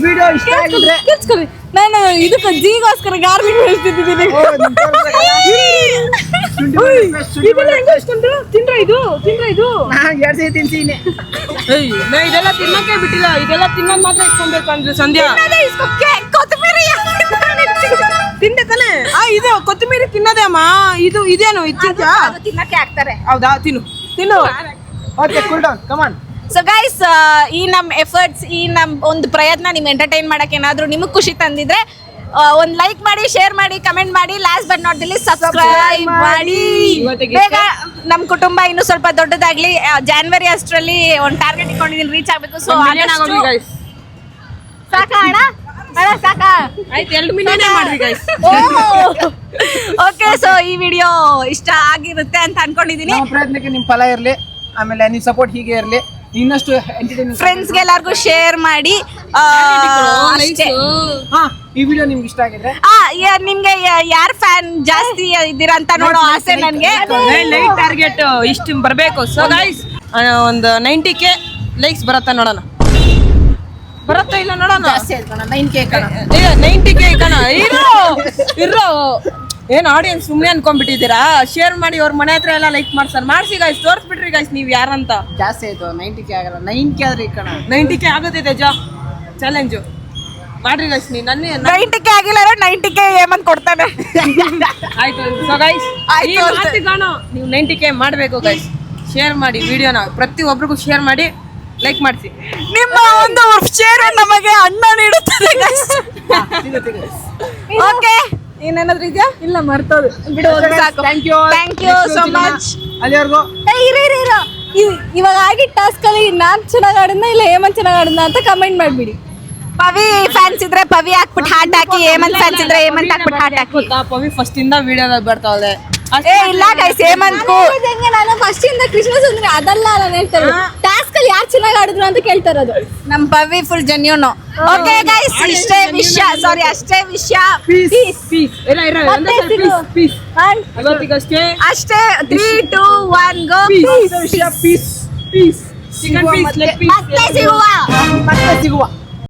ವಿಡಿಯೋ ಇಷ್ಟ ಆಗಿದ್ರೆ ಕೇಳಿಸ್ಕೊಳ್ಳಿ ನಾನು ಇದಕ್ಕೆ ಜಿಗೋಸ್ಕರ ಗಾರ್ಮೆಂಟ್ ಹೇಳ್ತಿದ್ದೀನಿ ತಿಂದ್ರ ಇದು ನಾನು 2 ಸತಿ ತಿನ್ಸಿನಿ ಇದೆಲ್ಲ ತಿನ್ನಕ್ಕೆ ಬಿಟ್ಟಿಲ್ಲ ಇದೆಲ್ಲ ತಿನ್ನೋದು ಮಾತ್ರ ಇಟ್ಕೊಬೇಕು ಅಂದ್ರೆ ಸಂಧ್ಯಾ ಕೊತ್ತಂಬರಿ ತಿಂದೆ ತಾನೆ ಇದು ಕೊತ್ತಂಬರಿ ತಿನ್ನೋದೇ ಅಮ್ಮ ಇದು ಇದೇನು ಅದು ತಿನ್ನಕ್ಕೆ ಹಾಕ್ತಾರೆ ಹೌದಾ ತಿನ್ನು okay cool down come on so guys ಈ ನಮ್ಮ ಎಫರ್ಟ್ಸ್ ಈ ನಮ್ಮ ಒಂದು ಪ್ರಯತ್ನ ನಿಮ್ ಎಂಟರ್ಟೈನ್ ಮಾಡಕ್ಕೆ ಏನಾದ್ರು ನಿಮಗೆ ಖುಷಿ ತಂದಿದ್ರೆ ಒಂದು ಲೈಕ್ ಮಾಡಿ ಶೇರ್ ಮಾಡಿ ಕಮೆಂಟ್ ಮಾಡಿ last but not the subscribe ಮಾಡಿ ಬೇಗ ನಮ್ಮ ಕುಟುಂಬ ಇನ್ನು ಸ್ವಲ್ಪ ದೊಡ್ಡದಾಗ್ಲಿ ಜಾನ್ವರಿ ಅಷ್ಟರಲ್ಲಿ ಒಂದು ಟಾರ್ಗೆಟ್ ಇಟ್ಕೊಂಡಿದ್ದೀನಿ ರೀಚ್ ಆಗಬೇಕು ಸೊ ಸಾಕ ಅಣ್ಣ ಸಾಕಾ ಆಯ್ತು 2 ಮಿಲಿಯನ್ ಮಾಡ್ವಿ ಗೈಸ್. ಓಕೆ ಸೊ ಈ ವಿಡಿಯೋ ಇಷ್ಟ ಆಗಿರುತ್ತೆ ಅಂತ ಅನ್ಕೊಂಡಿದೀನಿ. ನಮ್ಮ ಪ್ರಯತ್ನಕ್ಕೆ ನಿಮ್ ಫಲ ಇರ್ಲಿ, ಆಮೇಲೆ ನಿಮ್ ಸಪೋರ್ಟ್ ಹೀಗೆ ಇರ್ಲಿ, ಇನ್ನಷ್ಟು ಎಂಟರ್ಟೈನ್ಮೆಂಟ್ ಫ್ರೆಂಡ್ಸ್ಗೆ ಎಲ್ಲರಿಗೂ ಶೇರ್ ಮಾಡಿ. ಅಷ್ಟೇ. ಹಾ, ಈ ವಿಡಿಯೋ ನಿಮ್ಗೆ ಇಷ್ಟ ಆಗಿದ್ರೆ ನಿಮ್ಗೆ ಯಾರ್ ಫ್ಯಾನ್ ಜಾಸ್ತಿ ಇದ್ದೀರಾ ಅಂತ ನೋಡೋ ಆಸೆ ನನ್ಗೆ. ಲೈಕ್ ಟಾರ್ಗೆಟ್ ಇಷ್ಟು ಬರಬೇಕು. ಸೊ ಗೈಸ್ ಒಂದು 90K ಲೈಕ್ಸ್ ಬರತ್ತಾ ನೋಡೋಣ. ಬರತ್ತಾ ಇಲ್ಲ ನೋಡೋಣ. 90K ಕಣ. ಇರೋ ಏನ್ ಆಡಿಯನ್ಸ್ ಸುಮ್ಮನೆ ಅನ್ಕೊಂಡ್ಬಿಟ್ಟಿದ್ದೀರಾ? ಶೇರ್ ಮಾಡಿ ಅವ್ರ ಮನೆ ಹತ್ರ ಎಲ್ಲ ಲೈಕ್ ಮಾಡ್ಸಿ ಗೈಸ್, ತೋರಿಸ್ಬಿಟ್ರಿ ಗೈಸ್ ನೀವ್ ಯಾರಂತ. ಜಾಸ್ತಿ ಆಯ್ತು. 90K ಆಗಲ್ಲ, 9K ಆದ್ರೆ ಈ ಕಣ. 90K ಆಗುತ್ತೆ ತೇಜ, ಚಾಲೆಂಜು ಮಾಡ್ರಿ ಗೈಸ್. ನೀ ನನ್ನ 90K ಆಗಿಲ್ಲ 90K ಏಮಂತ ಕೊಡ್ತಾನೆ. ಆಯ್ತು. ಸೊ ಗೈಸ್ ಈ ಮಾತಿಗಾಣ ನೀವು 90K ಮಾಡ್ಬೇಕು ಗೈಸ್. ಶೇರ್ ಮಾಡಿ ವಿಡಿಯೋನ, ಪ್ರತಿಯೊಬ್ಬರಿಗೂ ಶೇರ್ ಮಾಡಿ, ಲೈಕ್ ಮಾಡಿಸಿ. ನಿಮ್ಮ ಒಂದು ಶೇರ್ ನಮಗೆ ಅನ್ನ ನೀಡುತ್ತದೆ ಗೈಸ್. ಓಕೆ, ಏನೇನಾದ್ರೂ ಇದೆಯಾ? ಇಲ್ಲ, ಮರ್ತೋದು ಬಿಡು. ಸಾಕು. Thank you so much. ಅಲ್ಲಿವರೆಗೂ ಇವಾಗ ಆಗಿದ್ದ ಟಾಸ್ಕ್ ಅಲ್ಲಿ ನಾನ್ ಚೆನ್ನಾಗ್ ಆಡಿದ್ನ ಇಲ್ಲ ಹೇಮಂತ್ ಚೆನ್ನಾಗ್ ಆಡಿದ್ನ ಅಂತ ಕಮೆಂಟ್ ಮಾಡ್ಬಿಡಿ. ಪವಿ ಫ್ಯಾನ್ಸ್ ಇದ್ರೆ ಪವಿ ಹಾಕ್ಬಿಟ್ಟು ಹಾಟ್ ಹಾಕಿ, ಹೇಮಂತ್ ಫ್ಯಾನ್ಸ್ ಇದ್ರೆ ಹೇಮಂತ್ ಹಾಕ್ಬಿಟ್ಟು ಹಾಟ್ ಹಾಕಿ. ಗೊತ್ತಾ ಪವಿ ಫಸ್ಟ್ ಇಂದ ವಿಡಿಯೋದಾಗ ಬರ್ತಾವಳೆ. ಇಲ್ಲ ಗೈಸ್, ಹೇಮಂತ್ ನಾನು ಫಸ್ಟ್ ಇಂದ ಕೃಷ್ಣ ಸುಂದರಿ ಅದಲ್ಲ ನಾನು ಹೇಳ್ತಾರೆ. ಟಾಸ್ಕ್ ಅಲ್ಲಿ ಯಾರು ಚೆನ್ನಾಗಿ ಆಡಿದ್ರು ಅಂತ ಕೇಳ್ತಾ ಇರೋದು. ನಮ್ Pavi full genuine. Okay guys, ಅಷ್ಟೇ ವಿಷಯ. ಇವತ್ತಿಗಷ್ಟೇ ಅಷ್ಟೇ. 3, 2, 1 go. Peace. Chicken piece, leg piece. ಮತ್ತೆ ಸಿಗುವ.